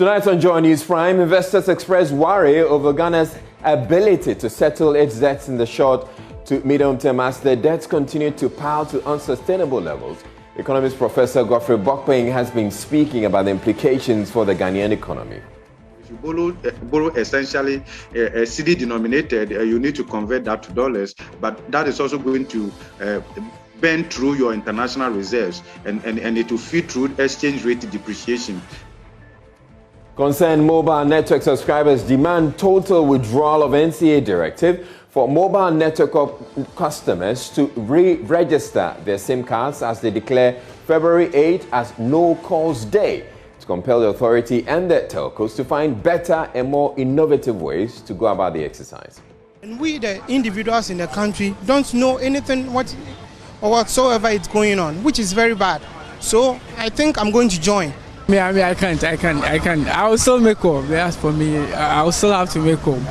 Tonight on Joy News Prime, investors express worry over Ghana's ability to settle its debts in the short to medium term as the debts continue to pile to unsustainable levels. Economist Professor Godfrey Bokpeng has been speaking about the implications for the Ghanaian economy. If you borrow essentially a CD denominated, you need to convert that to dollars, but that is also going to burn through your international reserves and it will feed through exchange rate depreciation. Concerned mobile network subscribers demand total withdrawal of NCA directive for mobile network customers to re-register their SIM cards as they declare February 8 as No Calls Day to compel the authority and their telcos to find better and more innovative ways to go about the exercise. And we, the individuals in the country, don't know anything whatsoever is going on, which is very bad. So I think I'm going to join. I can't. I will still make home. As for me, I will still have to make home.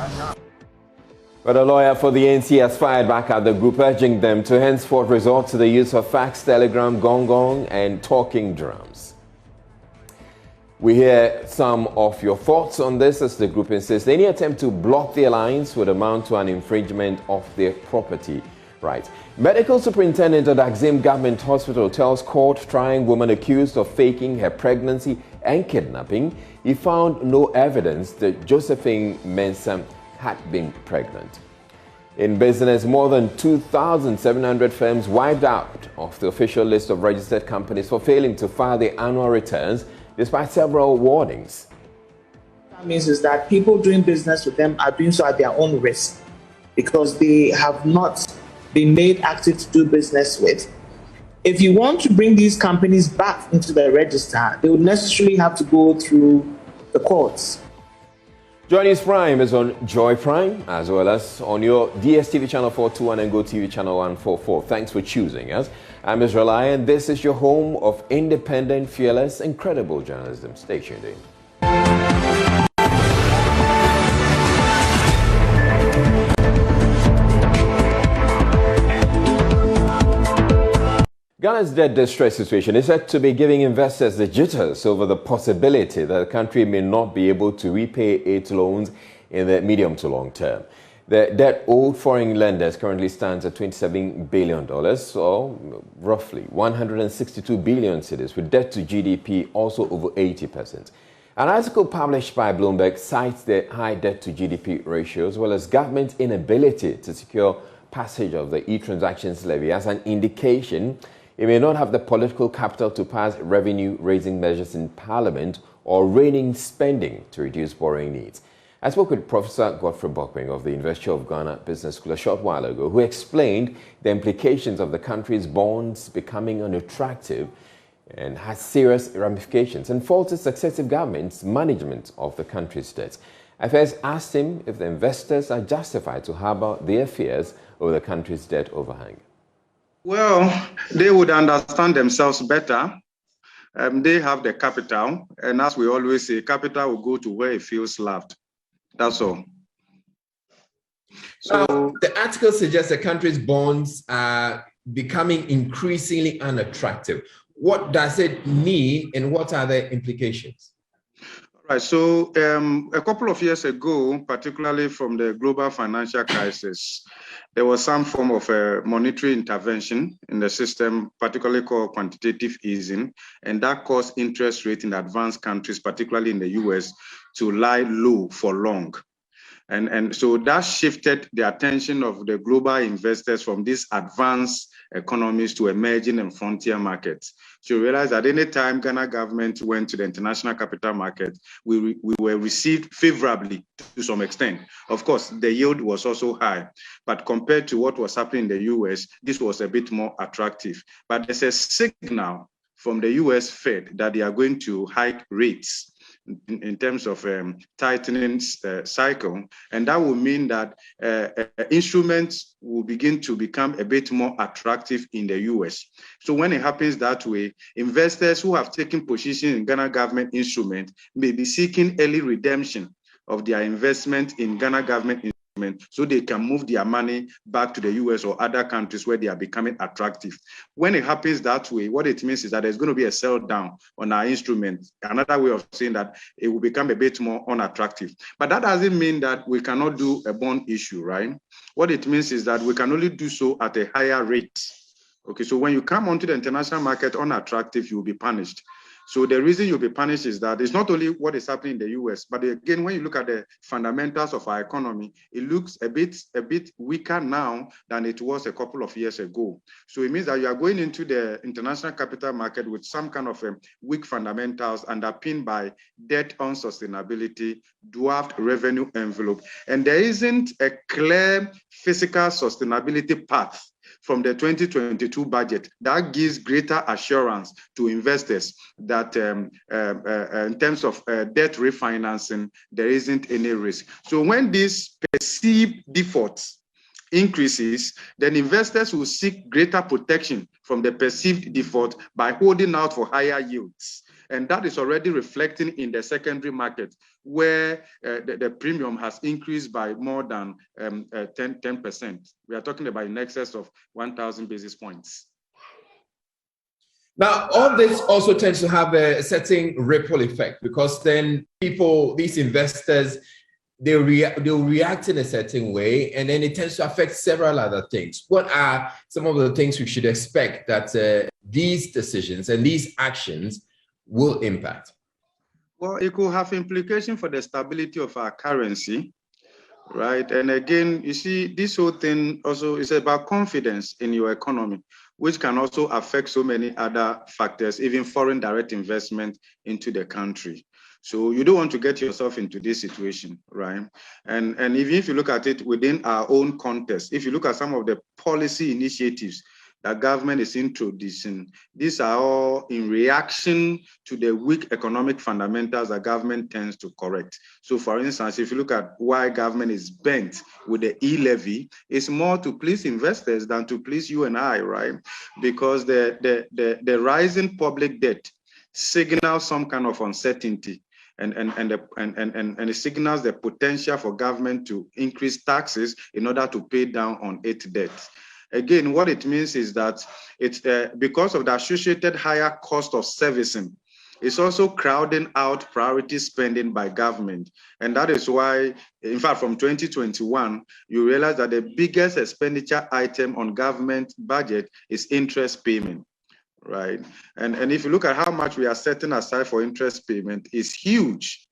But a lawyer for the ANC has fired back at the group, urging them to henceforth resort to the use of fax, telegram, gong, and talking drums. We hear some of your thoughts on this as the group insists any attempt to block the alliance would amount to an infringement of their property rights. Medical Superintendent at Axim Government Hospital tells court trying woman accused of faking her pregnancy and kidnapping he found no evidence that Josephine Mensah had been pregnant. In business, more than 2,700 firms wiped out of the official list of registered companies for failing to file their annual returns despite several warnings. That means is that people doing business with them are doing so at their own risk because they have not been made active to do business with. If you want to bring these companies back into the register, they would necessarily have to go through the courts. Joy News Prime is on Joy Prime as well as on your DSTV channel 421 and GoTV channel 144. Thanks for choosing us. I'm Israel and this is your home of independent, fearless, and credible journalism. Stay tuned in. Ghana's debt distress situation is said to be giving investors the jitters over the possibility that the country may not be able to repay its loans in the medium to long term. The debt owed foreign lenders currently stands at $27 billion, or roughly 162 billion cedis, with debt to GDP also over 80%. An article published by Bloomberg cites the high debt to GDP ratio as well as government inability to secure passage of the e-transactions levy as an indication it may not have the political capital to pass revenue-raising measures in Parliament or reining spending to reduce borrowing needs. I spoke with Professor Godfrey Bokpeng of the University of Ghana Business School a short while ago, who explained the implications of the country's bonds becoming unattractive and has serious ramifications and faulted successive governments' management of the country's debts. I first asked him if the investors are justified to harbor their fears over the country's debt overhang. Well, they would understand themselves better. They have the capital, and as we always say, capital will go to where it feels loved. That's all. So the article suggests the country's bonds are becoming increasingly unattractive. What does it mean, and what are the implications? Right. So a couple of years ago, particularly from the global financial crisis, there was some form of a monetary intervention in the system, particularly called quantitative easing, and that caused interest rate in advanced countries, particularly in the US, to lie low for long. And so that shifted the attention of the global investors from these advanced economies to emerging and frontier markets. So you realize that any time Ghana government went to the international capital market, we were received favorably to some extent. Of course, the yield was also high, but compared to what was happening in the US, this was a bit more attractive. But there's a signal from the US Fed that they are going to hike rates in terms of tightening cycle, and that will mean that instruments will begin to become a bit more attractive in the US. So when it happens that way, investors who have taken position in Ghana government instrument may be seeking early redemption of their investment in Ghana government instrument so they can move their money back to the US or other countries where they are becoming attractive. When it happens that way, what it means is that there's going to be a sell down on our instrument. Another way of saying that it will become a bit more unattractive. But that doesn't mean that we cannot do a bond issue, right? What it means is that we can only do so at a higher rate. Okay, so when you come onto the international market unattractive, you will be punished. So the reason you'll be punished is that it's not only what is happening in the US, but again, when you look at the fundamentals of our economy, it looks a bit weaker now than it was a couple of years ago. So it means that you are going into the international capital market with some kind of weak fundamentals underpinned by debt unsustainability, dwarfed revenue envelope, and there isn't a clear fiscal sustainability path from the 2022 budget that gives greater assurance to investors that in terms of debt refinancing, there isn't any risk. So when these perceived defaults increases, then investors will seek greater protection from the perceived default by holding out for higher yields. And that is already reflecting in the secondary market, where the premium has increased by more than 10%. We are talking about in excess of 1,000 basis points. Now, all this also tends to have a certain ripple effect, because then these investors, they'll react in a certain way, and then it tends to affect several other things. What are some of the things we should expect that these decisions and these actions will impact? Well, it could have implications for the stability of our currency, right? And again, you see, this whole thing also is about confidence in your economy, which can also affect so many other factors, even foreign direct investment into the country. So you don't want to get yourself into this situation, right? And even if you look at it within our own context, if you look at some of the policy initiatives that government is introducing, these are all in reaction to the weak economic fundamentals that government tends to correct. So for instance, if you look at why government is bent with the e-levy, it's more to please investors than to please you and I, right? Because the rising public debt signals some kind of uncertainty. And it signals the potential for government to increase taxes in order to pay down on its debt. Again, what it means is that it's because of the associated higher cost of servicing, it's also crowding out priority spending by government. And that is why, in fact, from 2021, you realize that the biggest expenditure item on government budget is interest payment, right? And if you look at how much we are setting aside for interest payment, it's huge.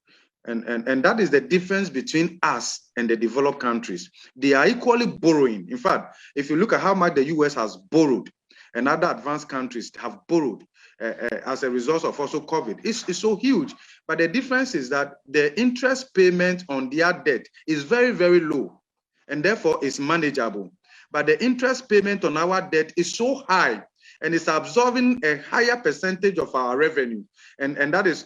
And that is the difference between us and the developed countries. They are equally borrowing. In fact, if you look at how much the US has borrowed and other advanced countries have borrowed as a result of also COVID, it's so huge. But the difference is that the interest payment on their debt is very, very low, and therefore it's manageable. But the interest payment on our debt is so high, and it's absorbing a higher percentage of our revenue, and that is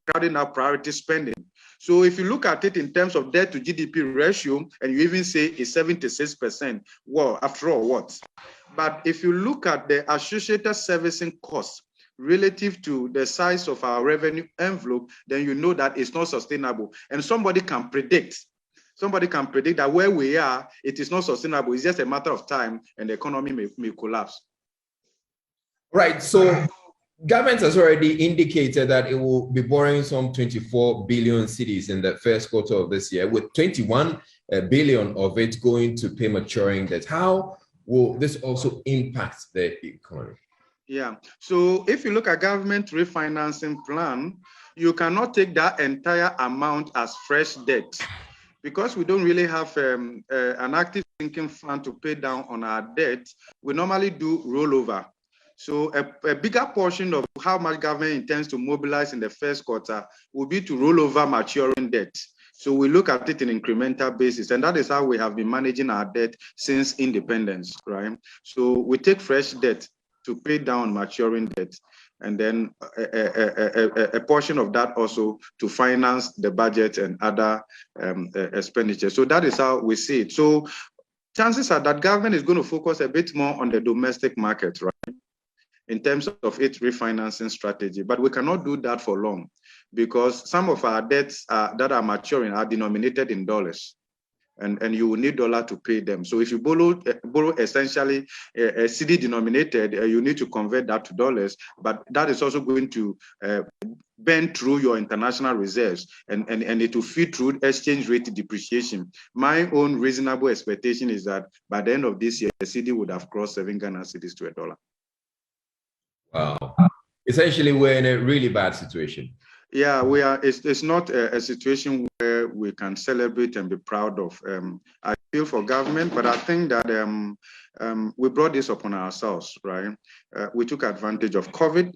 crowding out priority spending. So if you look at it in terms of debt to GDP ratio, and you even say it's 76%, well, after all, what? But if you look at the associated servicing costs relative to the size of our revenue envelope, then you know that it's not sustainable. And somebody can predict that where we are, it is not sustainable. It's just a matter of time, and the economy may collapse. Right. So government has already indicated that it will be borrowing some 24 billion cedis in the first quarter of this year, with 21 billion of it going to pay maturing debt. How will this also impact the economy? Yeah. So if you look at government refinancing plan, you cannot take that entire amount as fresh debt, because we don't really have an active sinking fund to pay down on our debt. We normally do rollover. So a bigger portion of how much government intends to mobilize in the first quarter will be to roll over maturing debt. So we look at it in incremental basis, and that is how we have been managing our debt since independence, right? So we take fresh debt to pay down maturing debt, and then a portion of that also to finance the budget and other expenditures. So that is how we see it. So chances are that government is going to focus a bit more on the domestic market, right, in terms of its refinancing strategy. But we cannot do that for long, because some of our debts that are maturing are denominated in dollars. and you will need dollar to pay them. So if you borrow essentially a CD denominated, you need to convert that to dollars, but that is also going to burn through your international reserves, and it will feed through exchange rate depreciation. My own reasonable expectation is that by the end of this year, the CD would have crossed 7 Ghana cedis to $1. Wow. Essentially, we're in a really bad situation. Yeah, we are. It's not a situation where we can celebrate and be proud of. I feel for government, but I think that we brought this upon ourselves, right? We took advantage of COVID.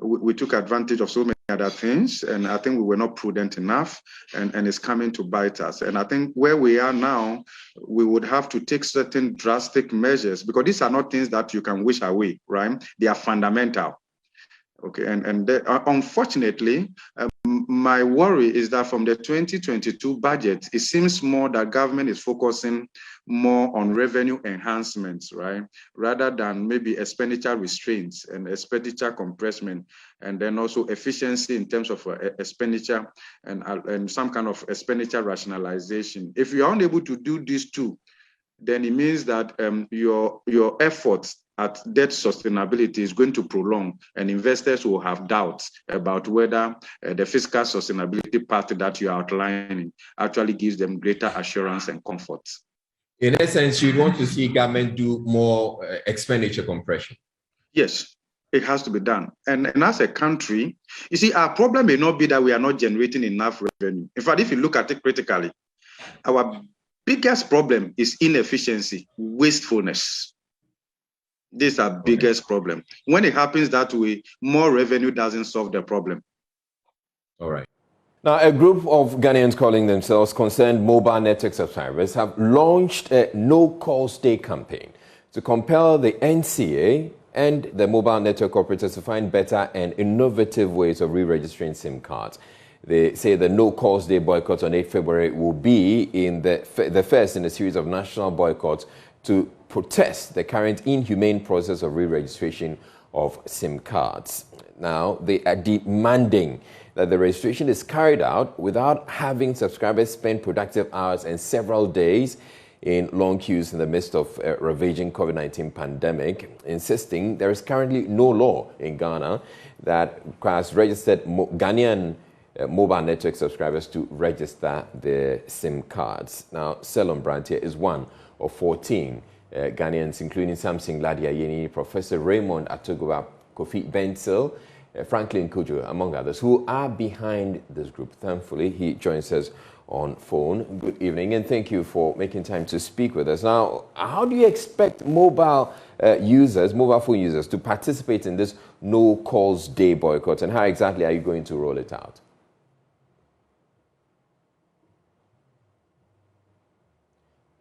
We took advantage of so many other things, and I think we were not prudent enough, and it's coming to bite us. And I think where we are now, we would have to take certain drastic measures, because these are not things that you can wish away, right? They are fundamental. Okay, and unfortunately, my worry is that from the 2022 budget, it seems more that government is focusing more on revenue enhancements, right? Rather than maybe expenditure restraints and expenditure compressment, and then also efficiency in terms of expenditure and some kind of expenditure rationalization. If you are unable to do these two, then it means that your efforts at debt sustainability is going to prolong, and investors will have doubts about whether the fiscal sustainability path that you are outlining actually gives them greater assurance and comfort. In essence, you'd want to see government do more expenditure compression. Yes, it has to be done. And as a country, you see, our problem may not be that we are not generating enough revenue. In fact, if you look at it critically, our biggest problem is inefficiency, wastefulness. This is our biggest problem. When it happens that way, more revenue doesn't solve the problem. All right. Now, a group of Ghanaians calling themselves concerned mobile network subscribers have launched a no-calls day campaign to compel the NCA and the mobile network operators to find better and innovative ways of re-registering SIM cards. They say the no-calls day boycott on 8 February will be in the first in a series of national boycotts to protest the current inhumane process of re-registration of SIM cards. Now, they are demanding that the registration is carried out without having subscribers spend productive hours and several days in long queues in the midst of a ravaging COVID-19 pandemic, insisting there is currently no law in Ghana that requires registered Ghanaian mobile network subscribers to register their SIM cards. Now, Selon Brantier is one of 14 Ghanaians, including Samson Ladia Yeni, Professor Raymond Atogoba, Kofi Bentil, Franklin Kujo, among others, who are behind this group. Thankfully, he joins us on phone. Good evening, and thank you for making time to speak with us. Now, how do you expect mobile phone users to participate in this no-calls day boycott, and how exactly are you going to roll it out?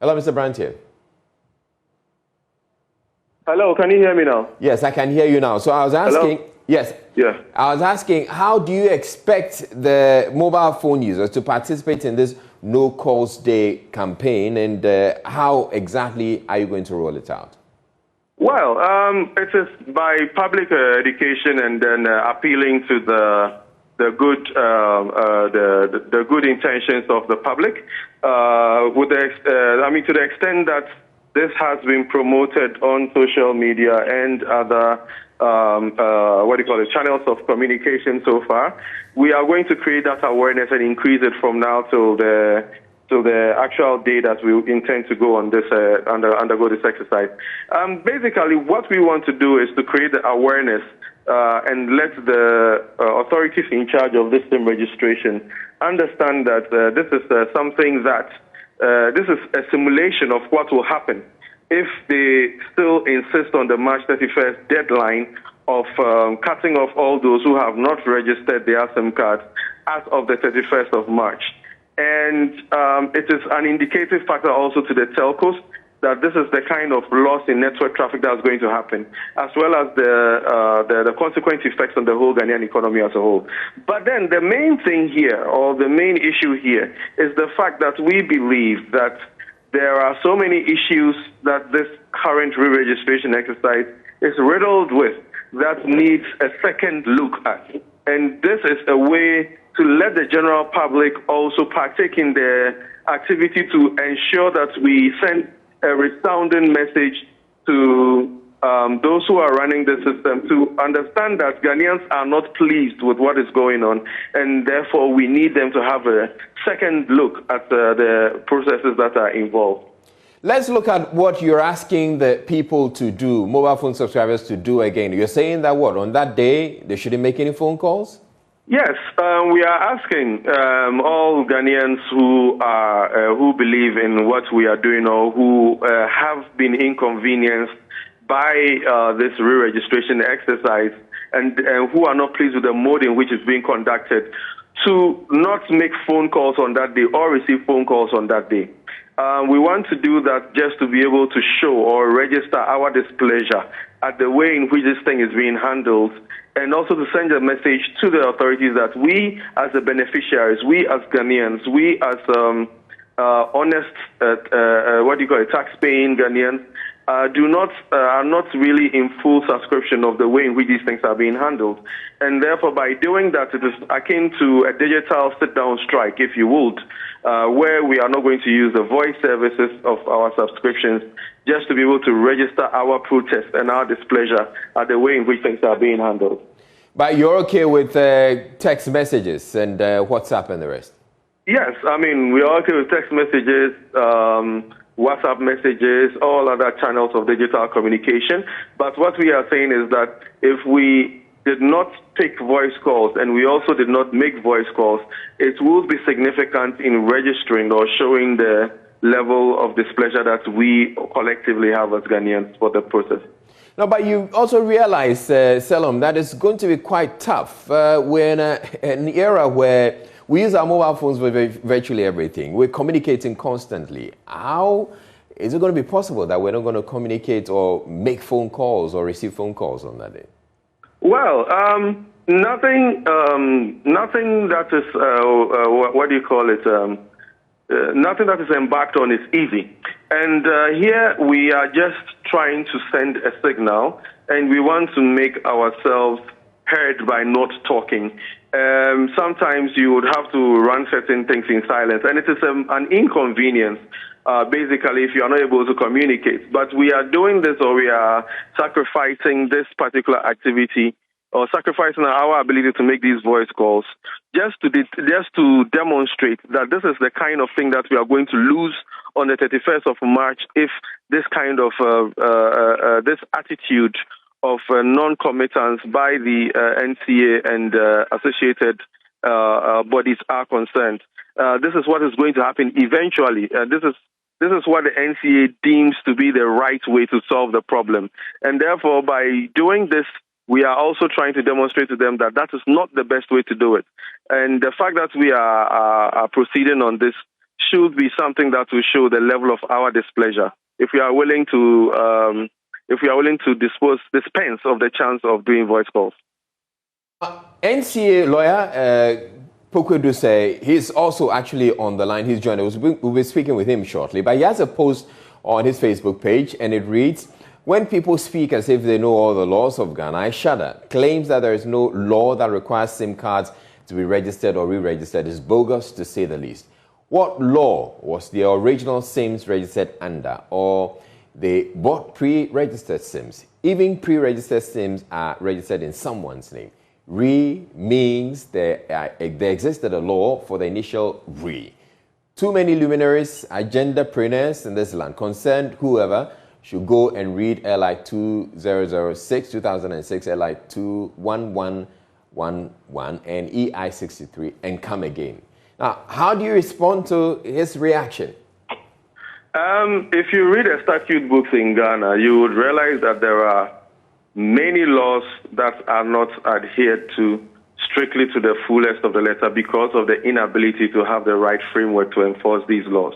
Hello, Mr. Brantier. Hello, can you hear me now? Yes, I can hear you now. So I was asking, hello? Yes. Yeah. I was asking, how do you expect the mobile phone users to participate in this No Calls Day campaign, and how exactly are you going to roll it out? Well, it is by public education and then appealing to the good the good intentions of the public. To the extent that this has been promoted on social media and other channels of communication so far, we are going to create that awareness and increase it from now till the actual day that we intend to go on this undergo this exercise. Basically, what we want to do is to create the awareness and let the authorities in charge of this SIM registration understand that this is something that this is a simulation of what will happen if they still insist on the March 31st deadline of cutting off all those who have not registered their SIM cards as of the 31st of March. And it is an indicative factor also to the telcos that this is the kind of loss in network traffic that's going to happen, as well as the consequent effects on the whole Ghanaian economy as a whole. But then the main thing here, or the main issue here, is the fact that we believe that there are so many issues that this current re-registration exercise is riddled with that needs a second look at. And this is a way to let the general public also partake in the activity to ensure that we send a resounding message to those who are running the system to understand that Ghanaians are not pleased with what is going on, and therefore we need them to have a second look at the processes that are involved. Let's look at what you're asking the people to do, mobile phone subscribers to do again. You're saying that what, on that day, they shouldn't make any phone calls? Yes, we are asking all Ghanaians who believe in what we are doing or who have been inconvenienced by this re-registration exercise and who are not pleased with the mode in which it's being conducted to not make phone calls on that day or receive phone calls on that day. We want to do that just to be able to show or register our displeasure at the way in which this thing is being handled, and also to send a message to the authorities that we as the beneficiaries, we as Ghanaians, we as honest, tax-paying Ghanaians, are not really in full subscription of the way in which these things are being handled. And therefore, by doing that, it is akin to a digital sit-down strike, if you would, where we are not going to use the voice services of our subscriptions just to be able to register our protest and our displeasure at the way in which things are being handled. But you're okay with text messages and WhatsApp and the rest? Yes, I mean, we are okay with text messages, WhatsApp messages, all other channels of digital communication. But what we are saying is that if we did not take voice calls and we also did not make voice calls, it will be significant in registering or showing the level of displeasure that we collectively have as Ghanaians for the process. No, but you also realize, Selom, that it's going to be quite tough. We're in an era where we use our mobile phones for virtually everything. We're communicating constantly. How is it going to be possible that we're not going to communicate or make phone calls or receive phone calls on that day? Well, nothing that is, what do you call it, nothing that is embarked on is easy. And here we are just trying to send a signal, and we want to make ourselves heard by not talking. Sometimes you would have to run certain things in silence, and it is an inconvenience, basically, if you are not able to communicate. But we are doing this, or we are sacrificing this particular activity, or sacrificing our ability to make these voice calls, just to demonstrate that this is the kind of thing that we are going to lose on the 31st of March if this kind of this attitude of non-committance by the NCA and associated bodies are concerned. This is what is going to happen eventually. This is what the NCA deems to be the right way to solve the problem. And therefore, by doing this, we are also trying to demonstrate to them that that is not the best way to do it. And the fact that we are proceeding on this should be something that will show the level of our displeasure. If we are willing to dispense of the chance of doing voice calls. NCA lawyer Pokwedu say he's also actually on the line. He's joined us. We'll be speaking with him shortly. But he has a post on his Facebook page, and it reads, "When people speak as if they know all the laws of Ghana, I shudder. Claims that there is no law that requires SIM cards to be registered or re-registered is bogus, to say the least. What law was the original SIMs registered under? Or they bought pre-registered SIMs? Even pre-registered SIMs are registered in someone's name. Re means there existed a law for the initial re. Too many luminaries, agendapreneurs in this land, concerned whoever should go and read LI 2006, 2006, LI 21111, and EI 63 and come again." Now, how do you respond to his reaction? If you read the statute books in Ghana, you would realize that there are many laws that are not adhered to strictly to the fullest of the letter because of the inability to have the right framework to enforce these laws.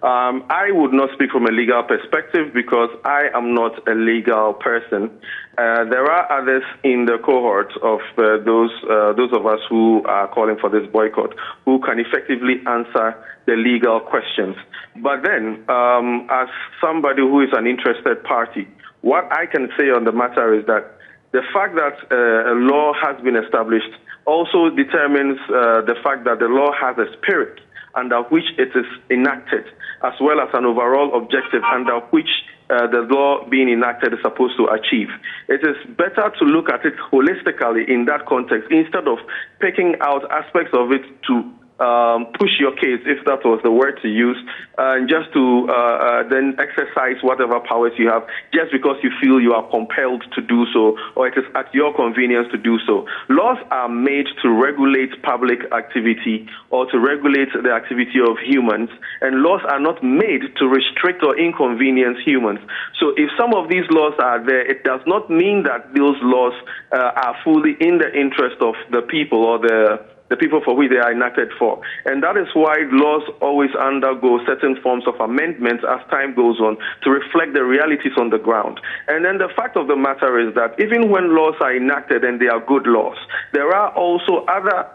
I would not speak from a legal perspective because I am not a legal person. There are others in the cohort of those of us who are calling for this boycott who can effectively answer the legal questions. But then, as somebody who is an interested party, what I can say on the matter is that the fact that a law has been established also determines the fact that the law has a spirit under which it is enacted, as well as an overall objective under which the law being enacted is supposed to achieve. It is better to look at it holistically in that context instead of picking out aspects of it to push your case, if that was the word to use, just to then exercise whatever powers you have, just because you feel you are compelled to do so, or it is at your convenience to do so. Laws are made to regulate public activity or to regulate the activity of humans, and laws are not made to restrict or inconvenience humans. So if some of these laws are there, it does not mean that those laws are fully in the interest of the people or the people for which they are enacted for. And that is why laws always undergo certain forms of amendments as time goes on to reflect the realities on the ground. And then the fact of the matter is that even when laws are enacted and they are good laws, there are also other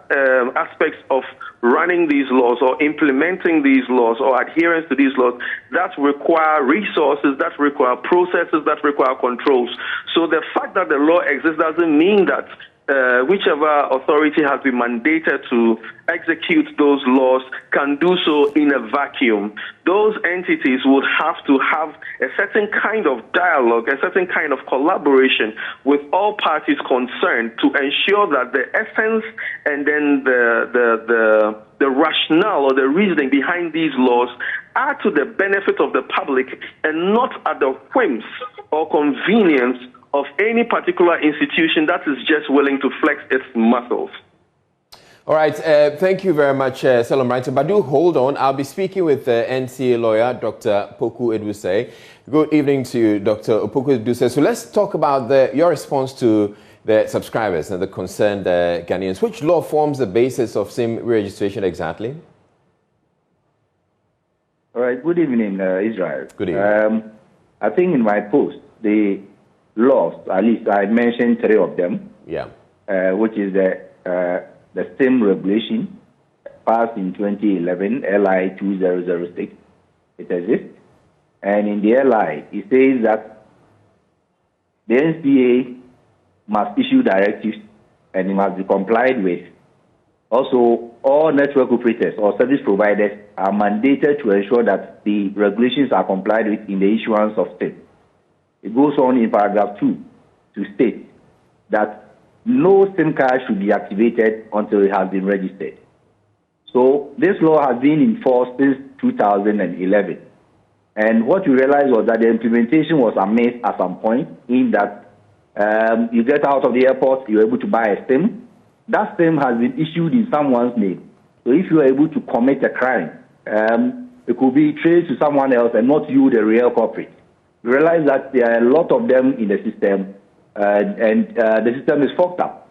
aspects of running these laws or implementing these laws or adherence to these laws that require resources, that require processes, that require controls. So the fact that the law exists doesn't mean that whichever authority has been mandated to execute those laws can do so in a vacuum. Those entities would have to have a certain kind of dialogue, a certain kind of collaboration with all parties concerned to ensure that the essence and then the rationale or the reasoning behind these laws are to the benefit of the public and not at the whims or convenience of any particular institution that is just willing to flex its muscles. All right, thank you very much, Salom Wrighton. But do hold on. I'll be speaking with NCA lawyer, Dr. Poku Edusei. Good evening to you, Dr. Poku Edusei. So let's talk about your response to the subscribers and the concerned Ghanaians. Which law forms the basis of SIM registration exactly? All right, good evening, Israel. Good evening. I think in my post, the laws, at least I mentioned 3 of them. Yeah. Which is the SIM regulation passed in 2011, LI 2006. It exists. And in the LI, it says that the NCA must issue directives and it must be complied with. Also, all network operators or service providers are mandated to ensure that the regulations are complied with in the issuance of SIM. It goes on in paragraph 2 to state that no SIM card should be activated until it has been registered. So this law has been in force since 2011. And what we realized was that the implementation was amiss at some point, in that you get out of the airport, you're able to buy a SIM. That SIM has been issued in someone's name. So if you are able to commit a crime, it could be traced to someone else and not you, the real culprit. We realize that there are a lot of them in the system, and the system is fucked up.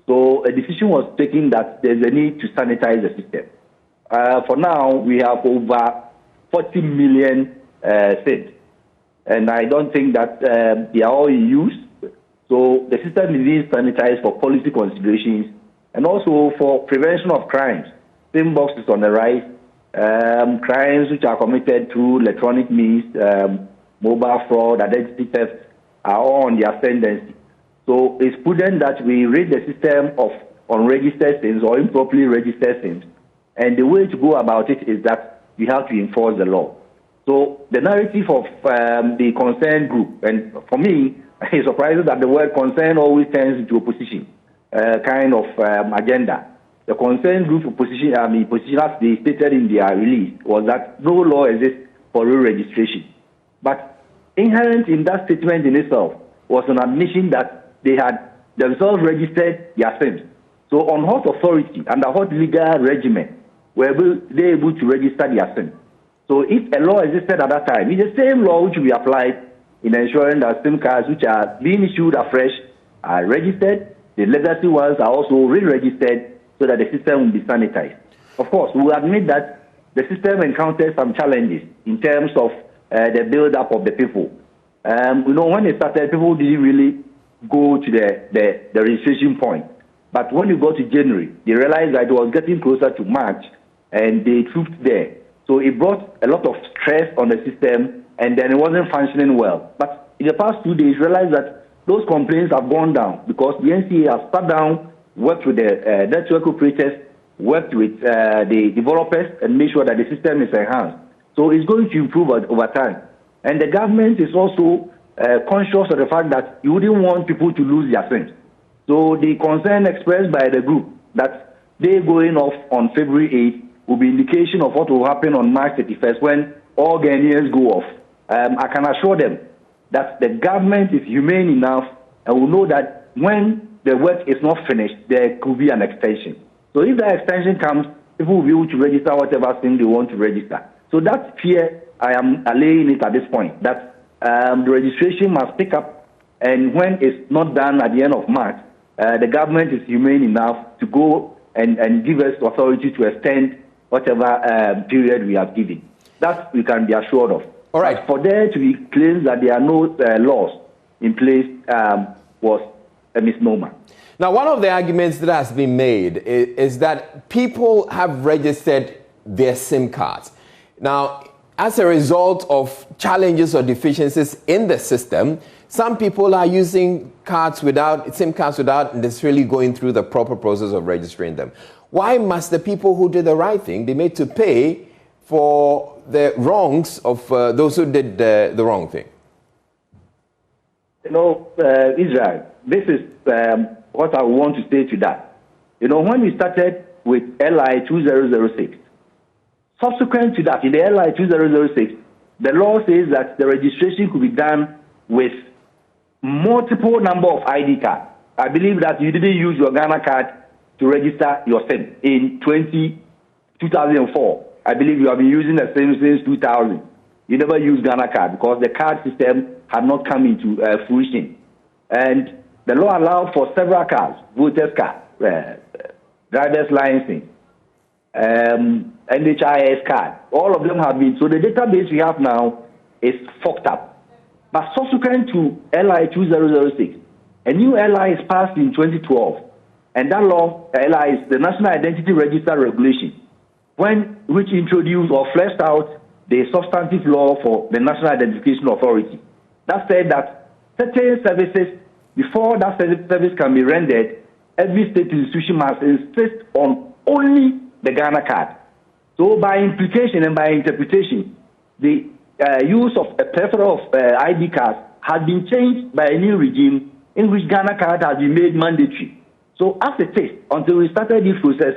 So a decision was taken that there's a need to sanitize the system. For now, we have over 40 million SIMs, and I don't think that they are all in use. So the system is being sanitized for policy considerations and also for prevention of crimes. SIM box is on the rise. Crimes which are committed through electronic means, mobile fraud, identity theft, are all on the ascendancy. So it's prudent that we rid the system of unregistered SIMs or improperly registered SIMs. And the way to go about it is that we have to enforce the law. So the narrative of the concerned group, and for me, it's surprising that the word concern always turns into opposition kind of agenda. The concerned group opposition, as they stated in their release, was that no law exists for re-registration. But inherent in that statement in itself was an admission that they had themselves registered their SIMs. So on what authority, under what legal regimen, were they able to register their SIM? So if a law existed at that time, it's the same law which will be applied in ensuring that SIM cards which are being issued afresh are registered, the legacy ones are also re-registered so that the system will be sanitized. Of course, we will admit that the system encounters some challenges in terms of the build-up of the people. When it started, people didn't really go to the registration point. But when you go to January, they realized that it was getting closer to March, and they trooped there. So it brought a lot of stress on the system, and then it wasn't functioning well. But in the past 2 days, realized that those complaints have gone down because the NCA has sat down, worked with the network operators, worked with the developers, and made sure that the system is enhanced. So it's going to improve over time. And the government is also conscious of the fact that you wouldn't want people to lose their SIMs. So the concern expressed by the group that they going off on February 8th will be indication of what will happen on March 31st when all Ghanaians go off. I can assure them that the government is humane enough and will know that when the work is not finished, there could be an extension. So if that extension comes, people will be able to register whatever thing they want to register. So that fear, I am allaying it at this point, that the registration must pick up, and when it's not done at the end of March, the government is humane enough to go and give us authority to extend whatever period we have given. That we can be assured of. All right. But for there to be claims that there are no laws in place was a misnomer. Now, one of the arguments that has been made is that people have registered their SIM cards. Now, as a result of challenges or deficiencies in the system, some people are using SIM cards without necessarily going through the proper process of registering them. Why must the people who did the right thing be made to pay for the wrongs of those who did the wrong thing? You know, Israel, this is what I want to say to that. You know, when we started with LI 2006, subsequent to that, in the LI 2006, the law says that the registration could be done with multiple number of ID cards. I believe that you didn't use your Ghana card to register your SIM in 2004. I believe you have been using the SIM since 2000. You never used Ghana card because the card system had not come into fruition. And the law allowed for several cards, voters card, driver's license, NHIS card. All of them have been. So the database we have now is fucked up. But subsequent to LI 2006, a new LI is passed in 2012. And that law, LI, is the National Identity Register Regulation, which introduced or fleshed out the substantive law for the National Identification Authority. That said that certain services, before that service can be rendered, every state institution must insist on only the Ghana card. So by implication and by interpretation, the use of a plethora of ID cards has been changed by a new regime in which Ghana card has been made mandatory. So as it is, until we started this process,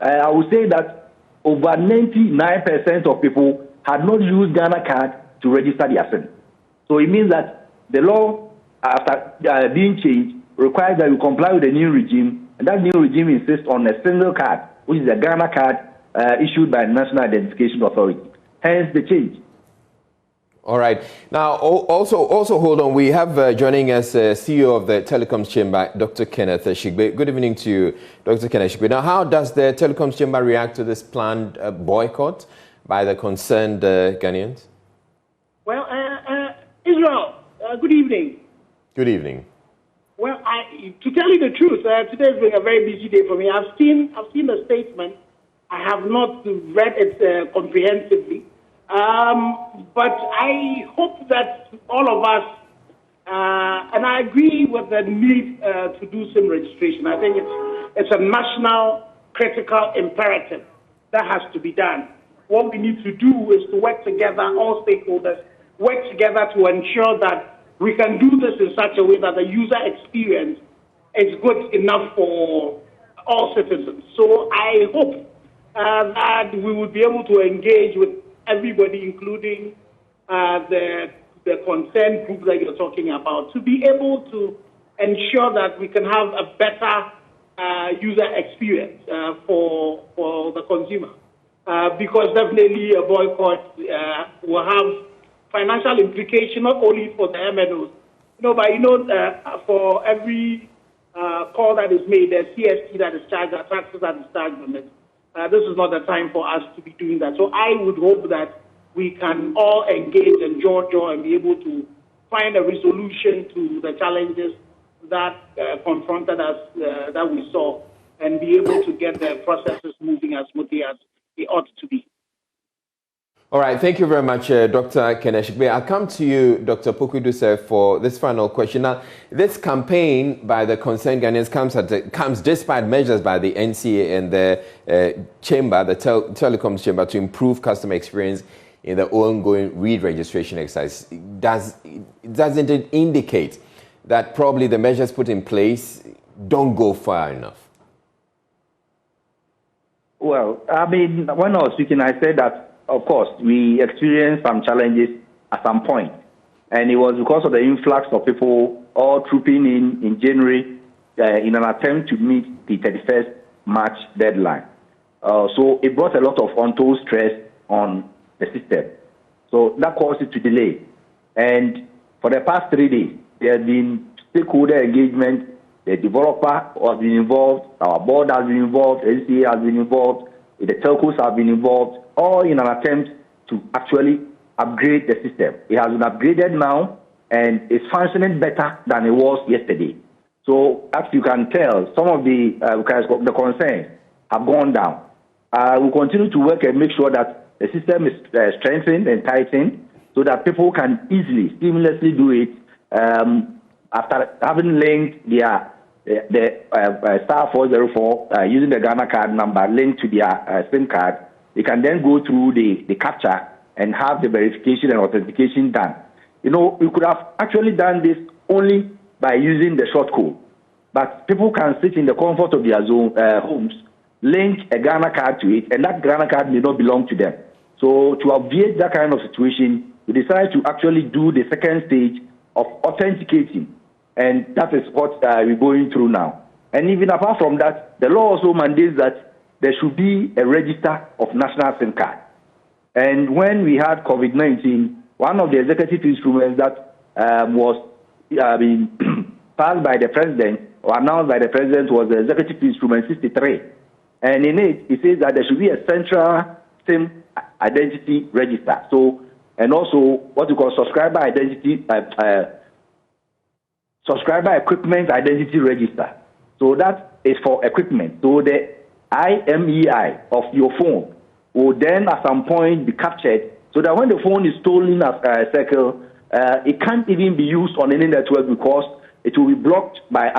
I would say that over 99% of people had not used Ghana card to register their SIM. So it means that the law, after being changed, requires that you comply with the new regime, and that new regime insists on a single card, which is a Ghana card issued by the National Identification Authority. Hence the change. All right. Now, also hold on. We have joining us CEO of the Telecoms Chamber, Dr. Kenneth Shigbe. Good evening to you, Dr. Kenneth Shigbe. Now, how does the Telecoms Chamber react to this planned boycott by the concerned Ghanaians? Well, Israel, good evening. Good evening. Well, to tell you the truth, today has been a very busy day for me. I've seen the statement. I have not read it comprehensively. But I hope that all of us, and I agree with the need to do SIM registration. I think it's a national critical imperative that has to be done. What we need to do is to work together, all stakeholders, work together to ensure that we can do this in such a way that the user experience is good enough for all citizens. So I hope that we will be able to engage with everybody, including the concerned group that you're talking about, to be able to ensure that we can have a better user experience for the consumer. Because definitely a boycott will have financial implication not only for the MNOs, but for every call that is made, there's CST that is charged, there are taxes that is charged on it. This is not the time for us to be doing that. So I would hope that we can all engage and jaw and be able to find a resolution to the challenges that confronted us, that we saw, and be able to get the processes moving as smoothly as they ought to be. All right, thank you very much, Dr. Keneshikbe. I'll come to you, Dr. Poku-Duseh, for this final question. Now, this campaign by the concerned Ghanaians comes despite measures by the NCA and the chamber, the telecoms chamber, to improve customer experience in the ongoing re-registration exercise. Doesn't it indicate that probably the measures put in place don't go far enough? Well, I mean, when I was speaking, I said that, of course, we experienced some challenges at some point. And it was because of the influx of people all trooping in January in an attempt to meet the 31st March deadline. So it brought a lot of untold stress on the system. So that caused it to delay. And for the past 3 days, there has been stakeholder engagement. The developer has been involved, our board has been involved, NCA has been involved, the telcos have been involved, all in an attempt to actually upgrade the system. It has been upgraded now and it's functioning better than it was yesterday. So as you can tell, some of the concerns have gone down. We'll continue to work and make sure that the system is strengthened and tightened so that people can easily, seamlessly do it after having linked the star 404 using the Ghana card number linked to their SIM card. They can then go through the capture and have the verification and authentication done. You know, we could have actually done this only by using the short code, but people can sit in the comfort of their homes, link a Ghana card to it, and that Ghana card may not belong to them. So to obviate that kind of situation, we decided to actually do the second stage of authenticating, and that is what we're going through now. And even apart from that, the law also mandates that there should be a register of national SIM card. And when we had COVID-19, one of the executive instruments that was passed by the president or announced by the president was the executive instrument 63. And in it, it says that there should be a central SIM identity register. So, and also what we call subscriber equipment identity register. So that is for equipment. So the IMEI of your phone will then at some point be captured so that when the phone is stolen as a circle, it can't even be used on any network because it will be blocked by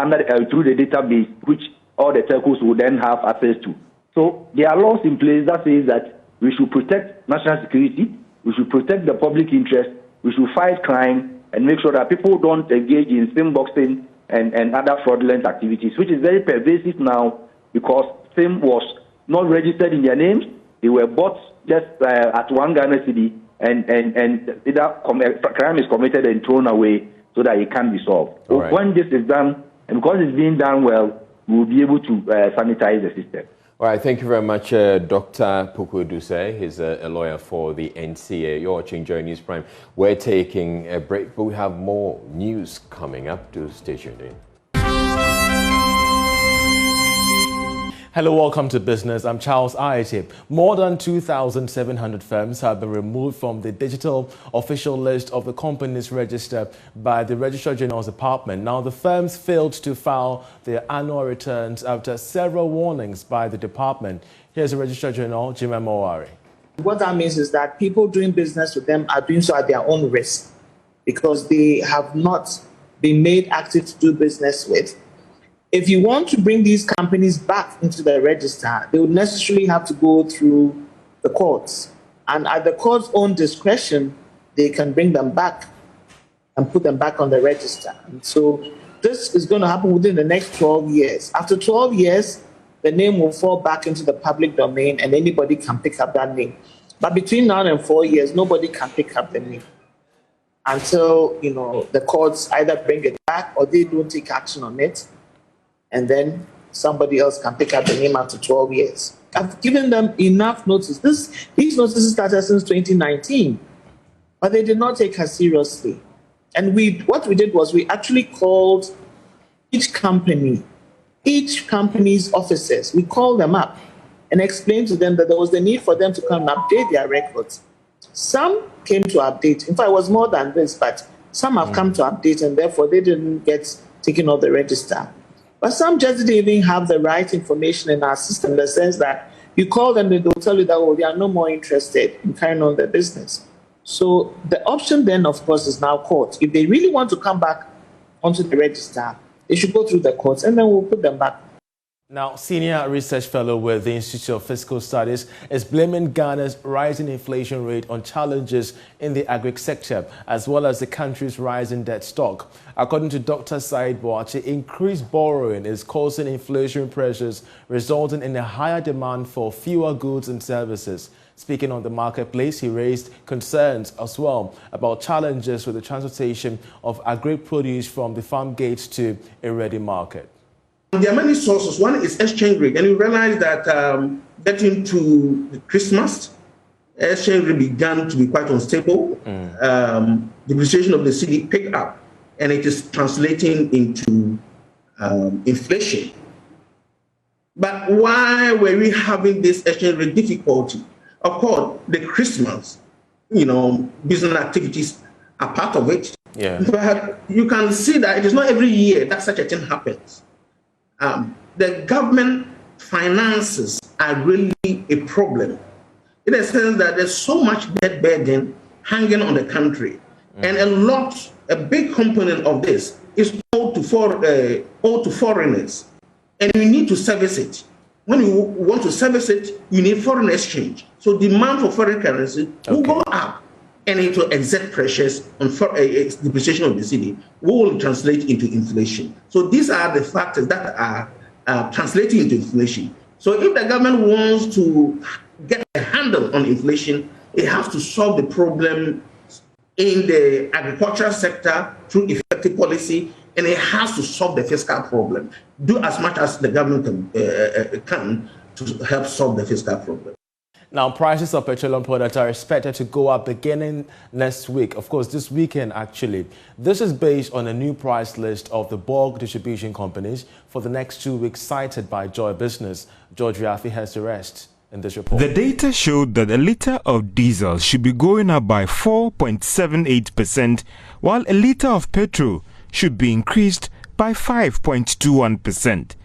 through the database, which all the telcos will then have access to. So there are laws in place that says that we should protect national security, we should protect the public interest, we should fight crime, and make sure that people don't engage in SIM boxing and other fraudulent activities, which is very pervasive now because SIM was not registered in their names. They were bought just at one Ghana city, and crime is committed and thrown away so that it can be solved. So right. When this is done, and because it's being done well, we will be able to sanitize the system. All right, thank you very much, Dr. Poku-Duseh. He's a lawyer for the NCA. You're watching Joy News Prime. We're taking a break, but we have more news coming up. To stay tuned in. Hello, welcome to Business. I'm Charles Ayatip. More than 2,700 firms have been removed from the digital official list of the Companies Register by the Registrar General's Department. Now, the firms failed to file their annual returns after several warnings by the department. Here's the Registrar General, Jim Mowari. What that means is that people doing business with them are doing so at their own risk because they have not been made active to do business with. If you want to bring these companies back into the register, they would necessarily have to go through the courts. And at the court's own discretion, they can bring them back and put them back on the register. And so this is going to happen within the next 12 years. After 12 years, the name will fall back into the public domain and anybody can pick up that name. But between now and 4 years, nobody can pick up the name until, the courts either bring it back or they don't take action on it. And then somebody else can pick up the name after 12 years. I've given them enough notice. These notices started since 2019, but they did not take us seriously. And what we did was we actually called each company's officers. We called them up and explained to them that there was the need for them to come and update their records. Some came to update. In fact, it was more than this, but some have come to update, and therefore they didn't get taken off the register. But some just didn't even have the right information in our system, in the sense that You call them, they'll tell you that, oh, they are no more interested in carrying on their business. So the option then, of course, is now court. If they really want to come back onto the register, they should go through the courts, and then we'll put them back. Now, senior research fellow with the Institute of Fiscal Studies is blaming Ghana's rising inflation rate on challenges in the agri sector, as well as the country's rising debt stock. According to Dr. Said Boachi, increased borrowing is causing inflation pressures, resulting in a higher demand for fewer goods and services. Speaking on the marketplace, he raised concerns as well about challenges with the transportation of agri-produce from the farm gates to a ready market. There are many sources. One is exchange rate, and you realize that getting to Christmas, exchange rate began to be quite unstable. Depreciation of the cedi picked up, and it is translating into inflation. But why were we having this exchange rate difficulty? Of course, the Christmas, business activities are part of it. Yeah. But you can see that it is not every year that such a thing happens. The government finances are really a problem, in the sense that there's so much debt burden hanging on the country, and a big component of this is owed to foreigners, and you need to service it. When you want to service it, you need foreign exchange. So demand for foreign currency will go up, and it will exert pressures on depreciation of the cedi, will translate into inflation. So these are the factors that are translating into inflation. So if the government wants to get a handle on inflation, it has to solve the problem in the agricultural sector through effective policy, and it has to solve the fiscal problem. Do as much as the government can to help solve the fiscal problem. Now, prices of petroleum products are expected to go up beginning next week. Of course, this weekend, actually. This is based on a new price list of the bulk distribution companies for the next 2 weeks cited by Joy Business. George Riafi has the rest in this report. The data showed that a litre of diesel should be going up by 4.78%, while a litre of petrol should be increased by 5.21%.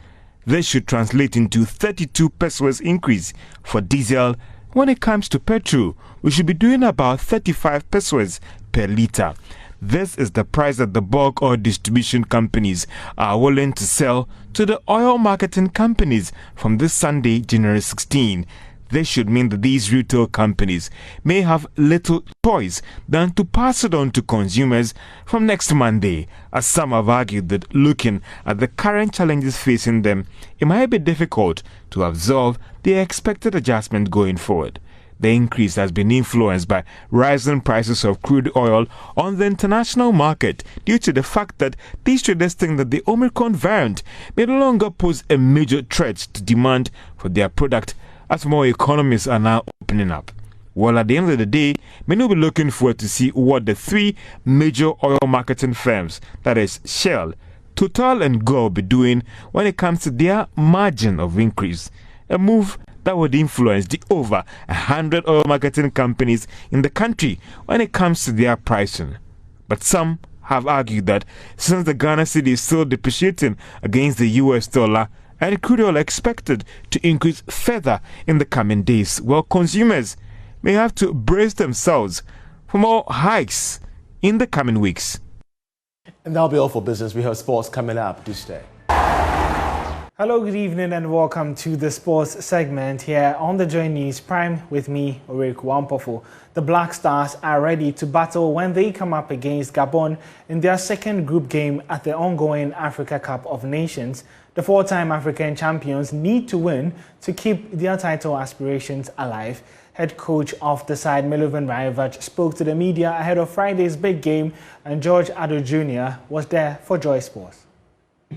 This should translate into 32 pesos increase for diesel. When it comes to petrol, we should be doing about 35 pesos per litre. This is the price that the bulk oil distribution companies are willing to sell to the oil marketing companies from this Sunday, January 16. This should mean that these retail companies may have little choice than to pass it on to consumers from next Monday, as some have argued that looking at the current challenges facing them, it might be difficult to absorb the expected adjustment going forward. The increase has been influenced by rising prices of crude oil on the international market due to the fact that these traders think that the Omicron variant may no longer pose a major threat to demand for their product, as more economies are now opening up. Well, at the end of the day, many will be looking forward to see what the three major oil marketing firms, that is Shell, Total and Go, will be doing when it comes to their margin of increase. A move that would influence the over 100 oil marketing companies in the country when it comes to their pricing. But some have argued that since the Ghana cedi is still depreciating against the US dollar, and crude oil expected to increase further in the coming days, while consumers may have to brace themselves for more hikes in the coming weeks. And that'll be all for business. We have sports coming up this day. Hello, good evening and welcome to the sports segment here on the Joy News Prime with me, Orik Wampofo. The Black Stars are ready to battle when they come up against Gabon in their second group game at the ongoing Africa Cup of Nations. The four-time African champions need to win to keep their title aspirations alive. Head coach of the side, Melvin Raivach, spoke to the media ahead of Friday's big game, and George Addo Jr. was there for Joy Sports.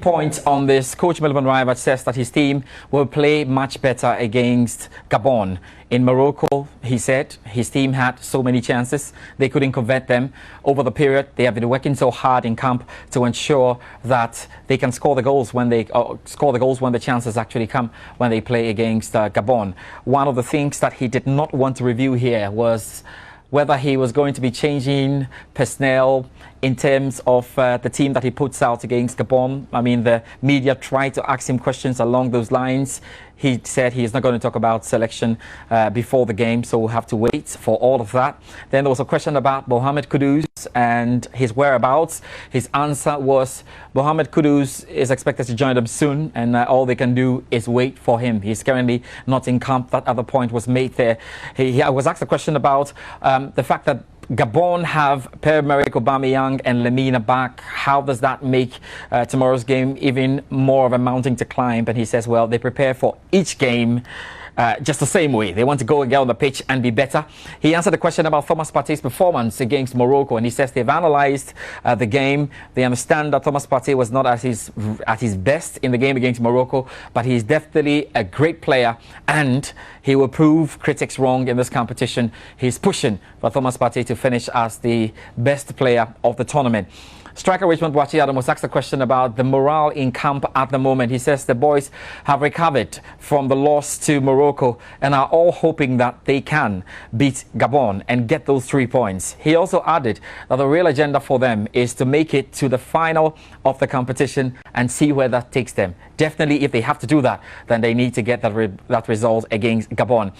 Point on this, Coach Melvin Raivach says that his team will play much better against Gabon. In Morocco, he said his team had so many chances, they couldn't convert them. Over the period, they have been working so hard in camp to ensure that they can score the goals when the chances actually come when they play against Gabon. One of the things that he did not want to review here was whether he was going to be changing personnel in terms of the team that he puts out against Gabon. I mean, the media tried to ask him questions along those lines. He said he's not going to talk about selection before the game, so we'll have to wait for all of that. Then there was a question about Mohamed Kudus and his whereabouts. His answer was Mohamed Kudus is expected to join them soon, and all they can do is wait for him. He's currently not in camp. That other point was made there. I was asked a question about the fact that Gabon have Pierre-Emerick Aubameyang and Lemina back. How does that make tomorrow's game even more of a mountain to climb? And he says, well, they prepare for each game just the same way. They want to go and get on the pitch and be better. He answered the question about Thomas Partey's performance against Morocco, and he says they've analysed the game. They understand that Thomas Partey was not at his best in the game against Morocco, but he's definitely a great player, and he will prove critics wrong in this competition. He's pushing for Thomas Partey to finish as the best player of the tournament. Striker Richmond Boachi Adam was asked a question about the morale in camp at the moment. He says the boys have recovered from the loss to Morocco and are all hoping that they can beat Gabon and get those 3 points. He also added that the real agenda for them is to make it to the final of the competition and see where that takes them. Definitely, if they have to do that, then they need to get that result against Gabon.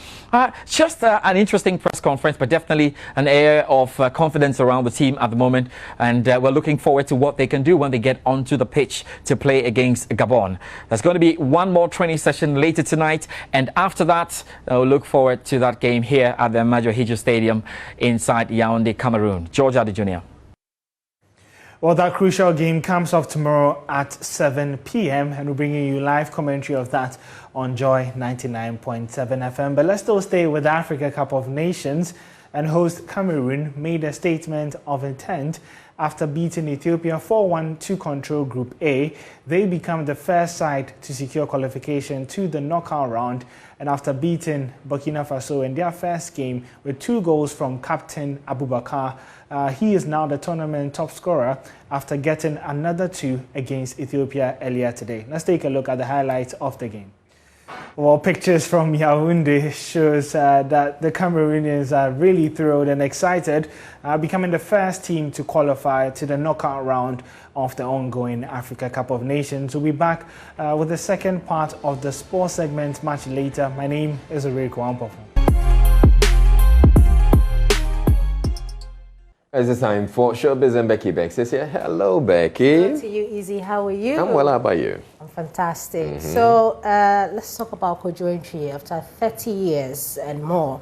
Just an interesting press conference, but definitely an air of confidence around the team at the moment. And we're looking forward to what they can do when they get onto the pitch to play against Gabon. There's going to be one more training session later tonight. And after that, we'll look forward to that game here at the Major Hijo Stadium inside Yaoundé, Cameroon. George Adi Jr. Well, that crucial game comes off tomorrow at 7 p.m. and we're bringing you live commentary of that on Joy 99.7 FM. But let's still stay with the Africa Cup of Nations, and host Cameroon made a statement of intent after beating Ethiopia 4-1 to control Group A. They become the first side to secure qualification to the knockout round, and after beating Burkina Faso in their first game with 2 goals from captain Abubakar, he is now the tournament top scorer after getting another 2 against Ethiopia earlier today. Let's take a look at the highlights of the game. Well, pictures from Yaoundé shows that the Cameroonians are really thrilled and excited, becoming the first team to qualify to the knockout round of the ongoing Africa Cup of Nations. We'll be back with the second part of the sports segment much later. My name is Oreku Wampofo. As it's time for Showbiz, and Becky Bex is here. Hello, Becky. Hello to you, Easy. How are you? I'm well. How about you? I'm fantastic. So let's talk about Kojo Ntwi. After 30 years and more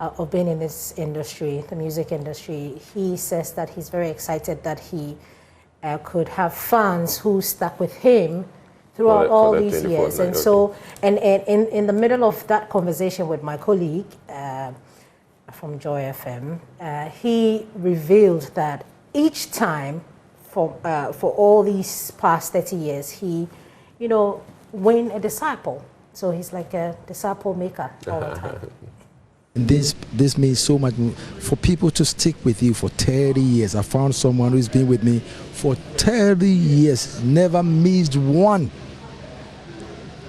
of being in this industry, the music industry, he says that he's very excited that he could have fans who stuck with him throughout all these years. And so, and in the middle of that conversation with my colleague, from Joy FM, he revealed that each time for all these past 30 years, he, win a disciple. So he's like a disciple maker all the time. This means so much for people to stick with you for 30 years. I found someone who's been with me for 30 years, never missed one.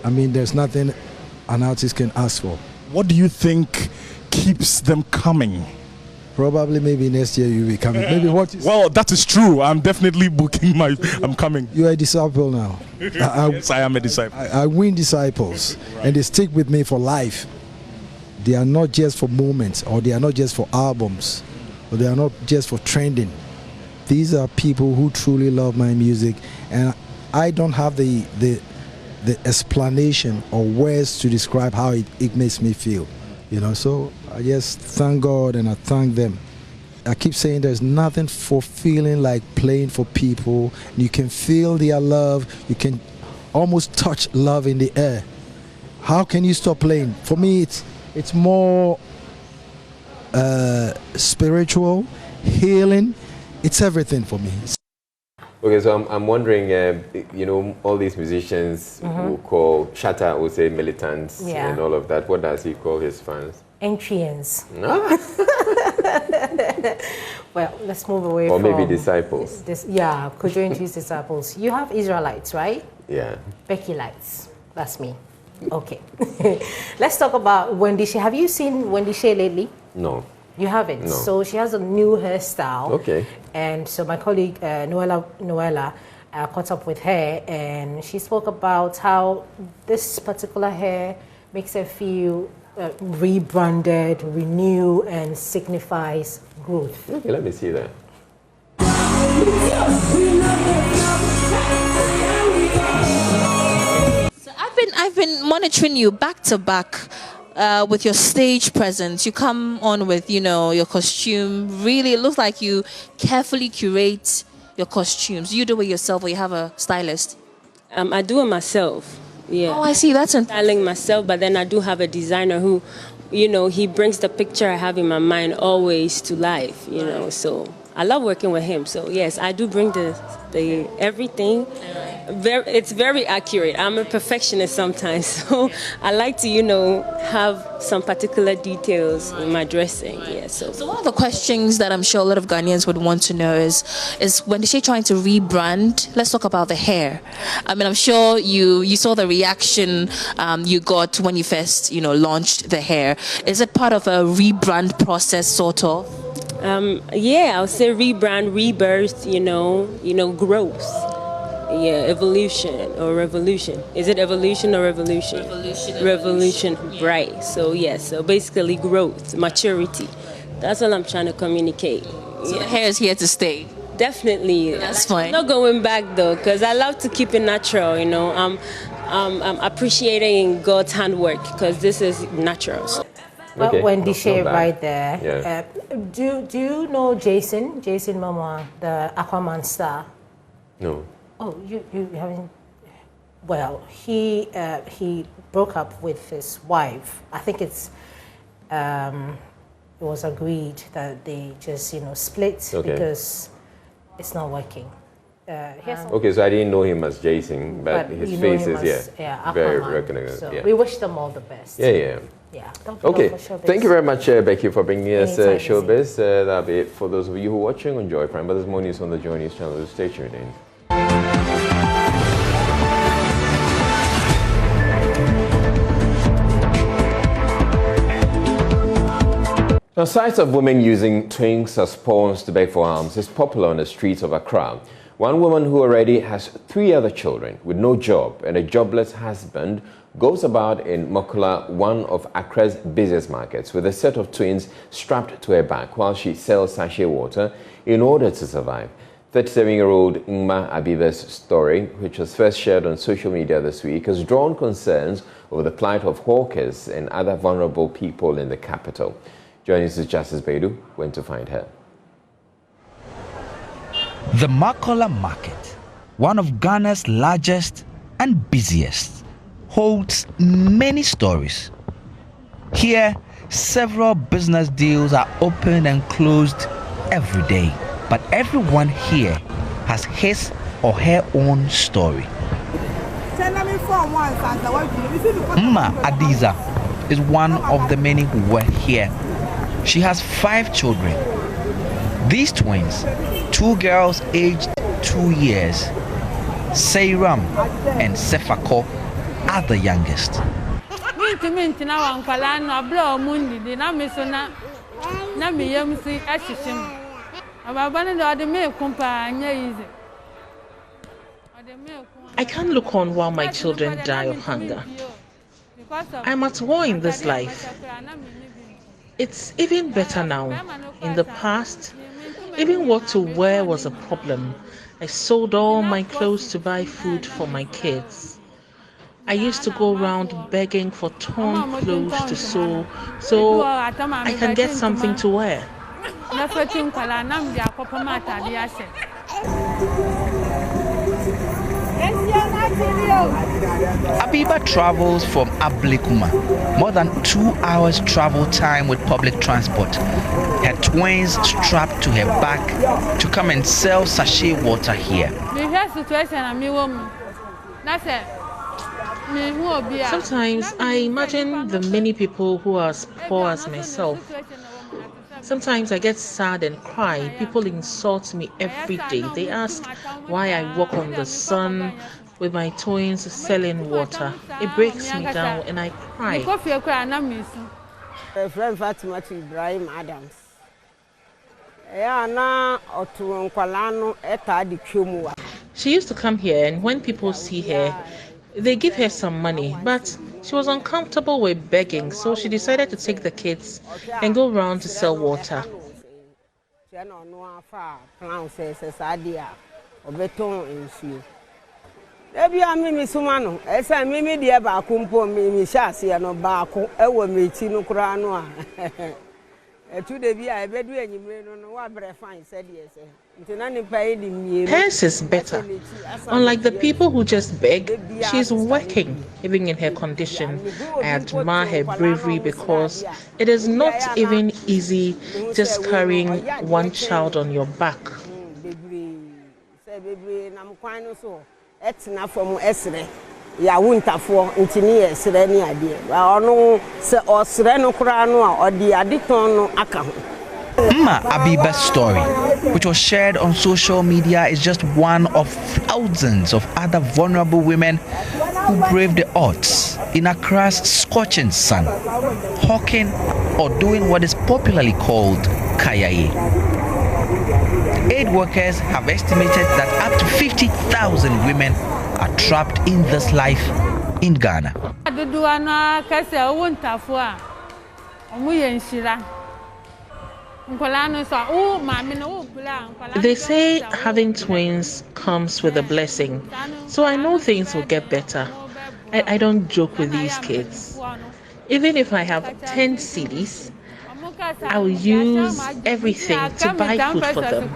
I mean, there's nothing an artist can ask for. What do you think keeps them coming? Probably maybe next year you'll be coming. Maybe what? Well, that is true. I'm definitely booking I'm coming. You're a disciple now. Yes, I am a disciple. I win disciples, and they stick with me for life. They are not just for moments, or they are not just for albums, or they are not just for trending. These are people who truly love my music, and I don't have the explanation or words to describe how it makes me feel. So I just thank God and I thank them. I keep saying there's nothing fulfilling like playing for people. You can feel their love. You can almost touch love in the air. How can you stop playing? For me, it's more spiritual, healing. It's everything for me. Okay, so I'm wondering, all these musicians who call Shatta would say militants and all of that. What does he call his fans? Entrians. Well, let's move away from... Or maybe disciples. Kojo Ntwi's disciples. You have Israelites, right? Yeah. Becky-lites. That's me. Okay. Let's talk about Wendy Shea. Have you seen Wendy Shea lately? No. You haven't. No. So she has a new hairstyle. Okay. And so my colleague Noella caught up with her, and she spoke about how this particular hair makes her feel rebranded, renewed, and signifies growth. Okay, let me see that. So I've been monitoring you back to back with your stage presence. You come on with, you know, your costume. Really, it looks like you carefully curate your costumes. You do it yourself, or you have a stylist? I do it myself. Yeah. Oh, I see. That's styling myself, but then I do have a designer who, you know, he brings the picture I have in my mind always to life. You know, so I love working with him. So yes, I do bring the everything. It's very accurate. I'm a perfectionist sometimes, so I like to, you know, have some particular details in my dressing. Yeah. So one of the questions that I'm sure a lot of Ghanaians would want to know is when they're trying to rebrand. Let's talk about the hair. I mean, I'm sure you saw the reaction you got when you first, you know, launched the hair. Is it part of a rebrand process, sort of? Yeah, I would say rebrand, rebirth, you know, growth. Yeah, evolution or revolution. Is it evolution or revolution? Revolution, right. So yes, so basically growth, maturity. That's what I'm trying to communicate. So the hair is here to stay. Definitely. That's fine. I'm not going back though, because I love to keep it natural, you know. I'm appreciating God's handwork, because this is natural. So. Well, Wendy Shea right there. Yeah. Do you know Jason Momoa, the Aquaman star? No. Oh, you haven't. Well, he broke up with his wife. I think it was agreed that they just, you know, split because it's not working. Okay, so I didn't know him as Jason, but his face is very recognizable. So we wish them all the best. Yeah. Okay, thank you very much, Becky, for bringing us Showbiz. That'll be it for those of you who are watching on Joy Prime. But there's more news on the Joy News channel. Stay tuned in. Now, sights of women using twins as pawns to beg for alms is popular on the streets of Accra. One woman who already has 3 other children with no job and a jobless husband goes about in Mokula, one of Accra's busiest markets, with a set of twins strapped to her back while she sells sachet water in order to survive. 37-year-old Ngma Abiba's story, which was first shared on social media this week, has drawn concerns over the plight of hawkers and other vulnerable people in the capital. Joining us is Justice Bedu went to find her. The Makola Market, one of Ghana's largest and busiest, holds many stories. Here, several business deals are opened and closed every day, but everyone here has his or her own story. Mma Adiza is one of the many who were here. She has 5 children. These twins, 2 girls aged 2 years, Seiram and Sefako, are the youngest. I can't look on while my children die of hunger. I'm at war in this life. It's even better now. In the past, even what to wear was a problem. I sold all my clothes to buy food for my kids. I used to go around begging for torn clothes to sew so I can get something to wear. Abiba travels from Ablikuma, more than 2 hours travel time with public transport. Her twins strapped to her back to come and sell sachet water here. Sometimes I imagine the many people who are as poor as myself. Sometimes I get sad and cry. People insult me every day. They ask why I walk on the sun with my twins selling water. It breaks me down and I cry. She used to come here, and when people see her, they give her some money, but she was uncomfortable with begging, so she decided to take the kids and go around to sell water. Hers is better. Unlike the people who just beg, she's working, even in her condition. I admire her bravery because it is not even easy just carrying one child on your back. Mma Abiba's story, which was shared on social media, is just one of thousands of other vulnerable women who brave the odds in Accra's scorching sun, hawking or doing what is popularly called kayae. Aid workers have estimated that up to 50,000 women are trapped in this life in Ghana. They say having twins comes with a blessing, so I know things will get better. I don't joke with these kids. Even if I have 10 cedis, I will use everything to buy food for them.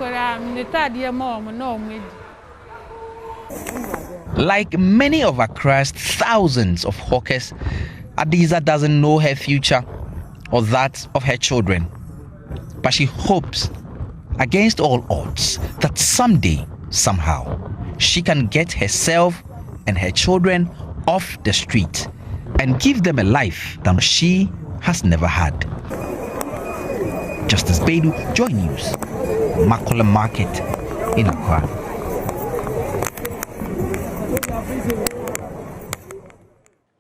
Like many of Accra's thousands of hawkers, Adiza doesn't know her future or that of her children. But she hopes, against all odds, that someday, somehow, she can get herself and her children off the street and give them a life that she has never had. Justice Bedu, Joy News, Makola Market in Accra.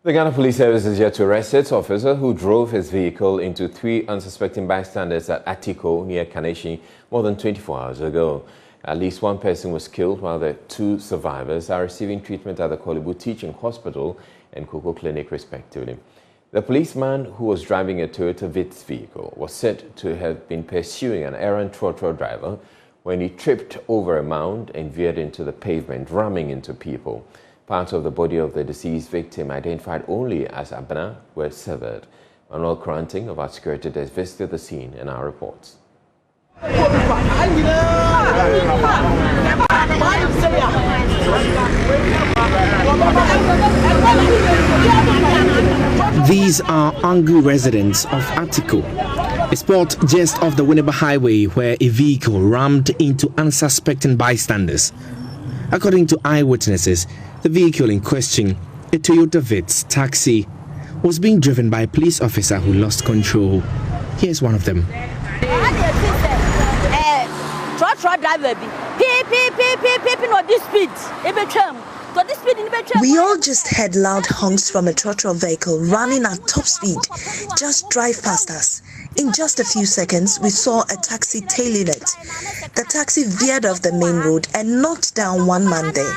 The Ghana Police Service is yet to arrest its officer who drove his vehicle into 3 unsuspecting bystanders at Atiko near Kaneshi more than 24 hours ago. At least 1 person was killed while the 2 survivors are receiving treatment at the Kolebu Teaching Hospital and Koko Clinic respectively. The policeman who was driving a Toyota Vitz vehicle was said to have been pursuing an errant trotro driver when he tripped over a mound and veered into the pavement, ramming into people. Parts of the body of the deceased victim, identified only as Abna, were severed. Manuel Kranting of our security desk visited the scene and our reports. These are angry residents of Atiko, a spot just off the Winneba Highway where a vehicle rammed into unsuspecting bystanders. According to eyewitnesses, the vehicle in question, a Toyota Vitz taxi, was being driven by a police officer who lost control. Here's one of them. We all just heard loud honks from a trotro vehicle running at top speed, just drive past us. In just a few seconds, we saw a taxi tailing it. The taxi veered off the main road and knocked down one man there.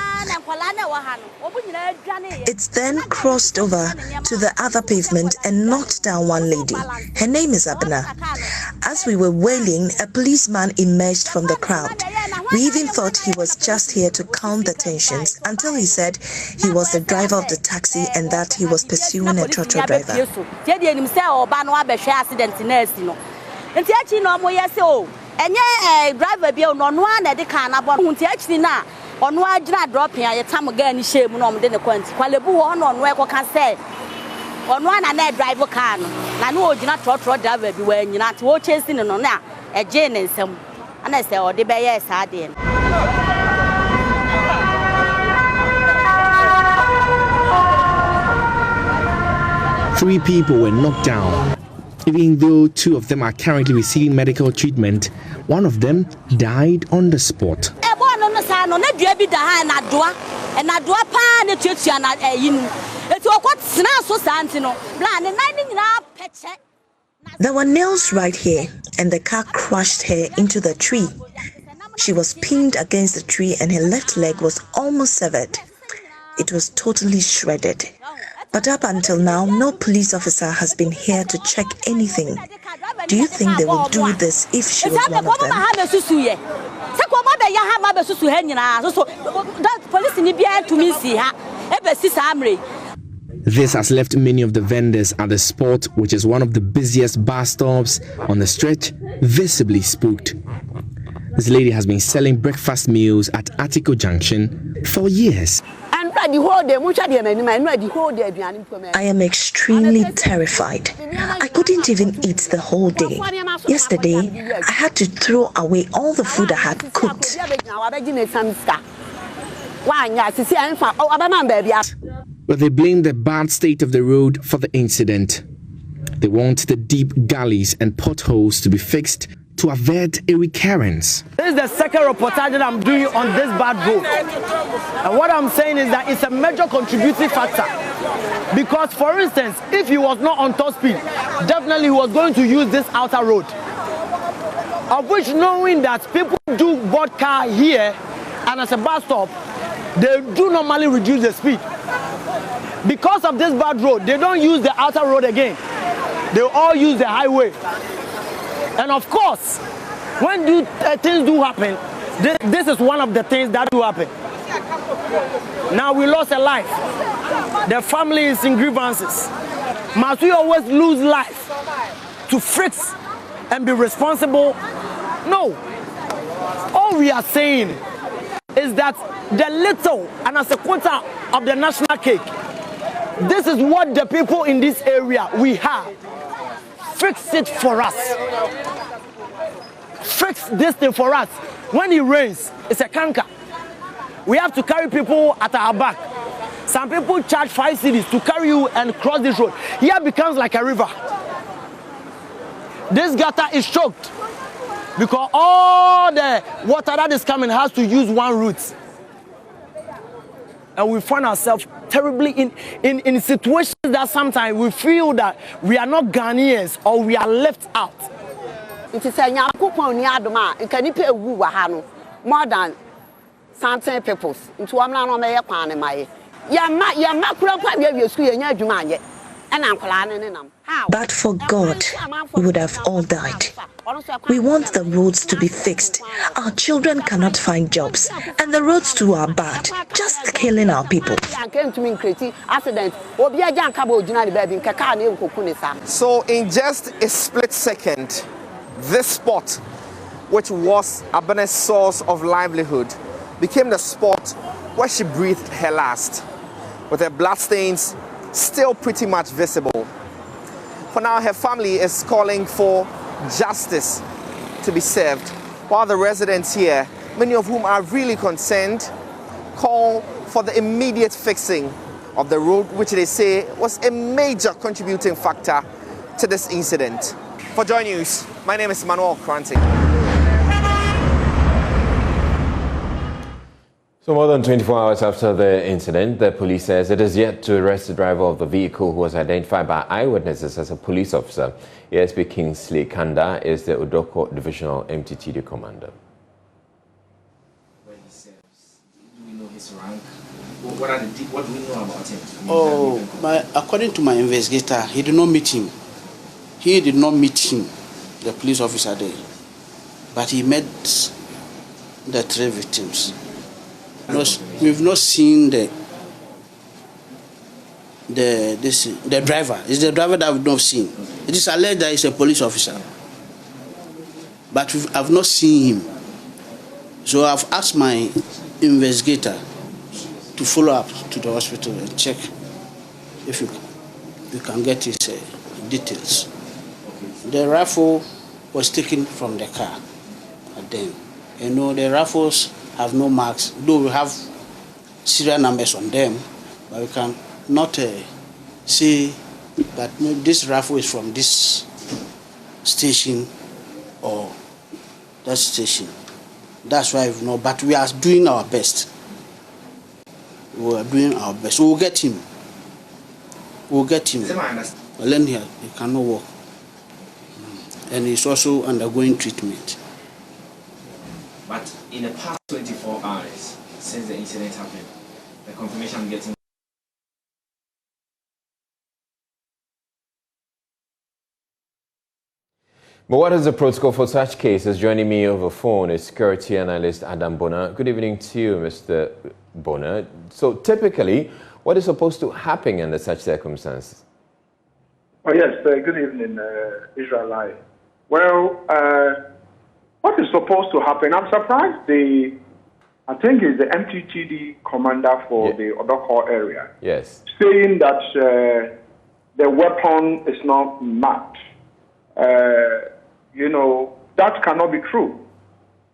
It then crossed over to the other pavement and knocked down one lady. Her name is Abna. As we were wailing, a policeman emerged from the crowd. We even thought he was just here to calm the tensions until he said he was the driver of the taxi and that he was pursuing a trotro driver. Three people were knocked down. Even though 2 of them are currently receiving medical treatment, one of them died on the spot. There were nails right here, and the car crushed her into the tree. She was pinned against the tree and her left leg was almost severed. It was totally shredded. But up until now, no police officer has been here to check anything. Do you think they would do this if she was one of them? This has left many of the vendors at the spot, which is one of the busiest bus stops on the stretch, visibly spooked. This lady has been selling breakfast meals at Atiko Junction for years. I am extremely terrified. I couldn't even eat the whole day. Yesterday, I had to throw away all the food I had cooked. But they blame the bad state of the road for the incident. They want the deep gullies and potholes to be fixed to avert a recurrence. This is the second reportage that I'm doing on this bad road. And what I'm saying is that it's a major contributing factor. Because, for instance, if he was not on top speed, definitely he was going to use this outer road. Of which, knowing that people do board car here and as a bus stop, they do normally reduce the speed. Because of this bad road, they don't use the outer road again. They all use the highway. And of course, when things do happen, this is one of the things that do happen. Now we lost a life. The family is in grievances. Must we always lose life to fix and be responsible? No. All we are saying is that the little and as a quarter of the national cake, this is what the people in this area we have. Fix it for us. Fix this thing for us. When it rains, it's a canker. We have to carry people at our back. Some people charge 5 cedis to carry you and cross this road. Here becomes like a river. This gutter is choked because all the water that is coming has to use one route. And we find ourselves terribly in situations that sometimes we feel that we are not Ghanaians or we are left out. It is a more than something peoples. Into I'm not on my pan in my But for God, we would have all died. We want the roads to be fixed. Our children cannot find jobs, and the roads too are bad, just killing our people. So in just a split second, this spot, which was Abena's source of livelihood, became the spot where she breathed her last, with her bloodstains still pretty much visible. For now, her family is calling for justice to be served, while the residents here, many of whom are really concerned, call for the immediate fixing of the road, which they say was a major contributing factor to this incident. For Joy News, my name is Manuel Kranti. So more than 24 hours after the incident, the police says it is yet to arrest the driver of the vehicle who was identified by eyewitnesses as a police officer. ASP Kingsley Kanda is the Odoko Divisional MTTD commander. Where he serves, do we know his rank? What do we know about him? According to my investigator, he did not meet him. He did not meet him, the police officer there. But he met the 3 victims. We've not seen the driver. It's the driver that we've not seen. It is alleged that he's a police officer, but I've not seen him. So I've asked my investigator to follow up to the hospital and check if you can get his details. The rifle was taken from the car at them. You know, the rifles have no marks, though we have serial numbers on them, but we can not say that this rifle is from this station or that station. That's why we know, but we are doing our best. We are doing our best. We'll get him. We'll get him. Well, then he cannot walk. and he's also undergoing treatment. But in the past 24 hours since the incident happened, the confirmation I'm getting. But what is the protocol for such cases? Joining me over phone is security analyst Adam Bonner. Good evening to you, Mr. Bonner. So typically, what is supposed to happen under such circumstances? Oh yes, good evening, Israelite. Well, what is supposed to happen? I'm surprised I think it's the MTTD commander for the Odoko area. Yes. Saying that the weapon is not marked. That cannot be true.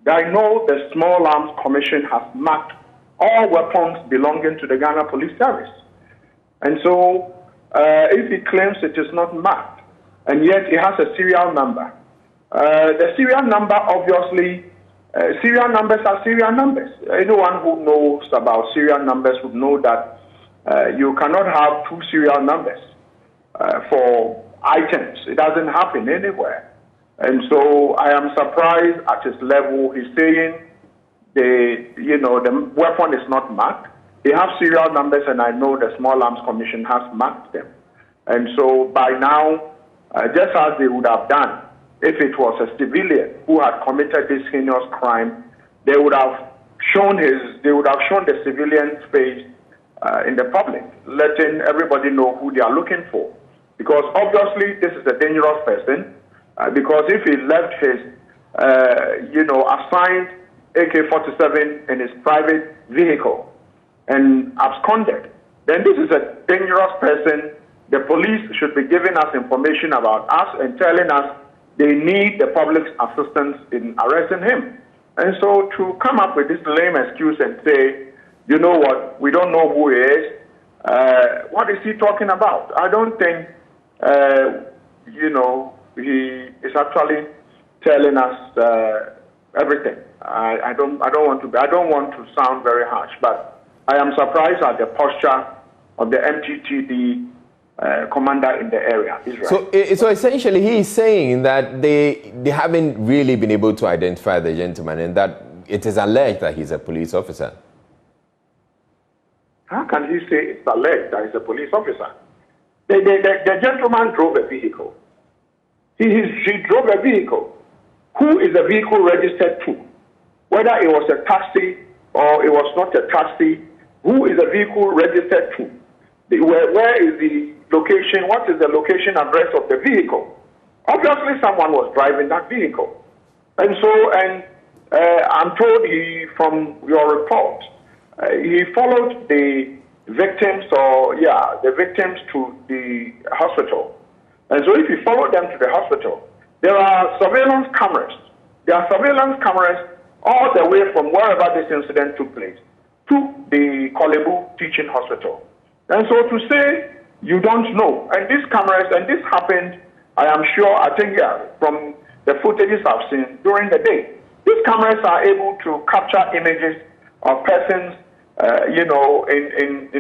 I know the Small Arms Commission has marked all weapons belonging to the Ghana Police Service. And so, if he claims it is not marked, and yet it has a serial number, the serial number, obviously, serial numbers are serial numbers. Anyone who knows about serial numbers would know that you cannot have two serial numbers for items. It doesn't happen anywhere. And so I am surprised at his level. He's saying the weapon is not marked. They have serial numbers, and I know the Small Arms Commission has marked them. And so by now, just as they would have done if it was a civilian who had committed this heinous crime, they would have shown the civilian's face in the public, letting everybody know who they are looking for. Because obviously this is a dangerous person, because if he left his, assigned AK-47 in his private vehicle and absconded, then this is a dangerous person. The police should be giving us information about us and telling us they need the public's assistance in arresting him. And so to come up with this lame excuse and say, you know what, we don't know who he is, what is he talking about? I don't think he is actually telling us everything. I don't want to sound very harsh, but I am surprised at the posture of the MTTD commander in the area, Israel. So essentially, he is saying that they haven't really been able to identify the gentleman, and that it is alleged that he's a police officer. How can he say it's alleged that he's a police officer? The gentleman drove a vehicle. He drove a vehicle. Who is the vehicle registered to? Whether it was a taxi or it was not a taxi, who is the vehicle registered to? Where is the location? What is the location address of the vehicle? Obviously, someone was driving that vehicle. And so, I'm told from your report, he followed the victims to the hospital. And so if you follow them to the hospital, there are surveillance cameras. There are surveillance cameras all the way from wherever this incident took place to the Kolebu Teaching Hospital. And so to say you don't know, and these cameras, and this happened, from the footages I've seen during the day, these cameras are able to capture images of persons in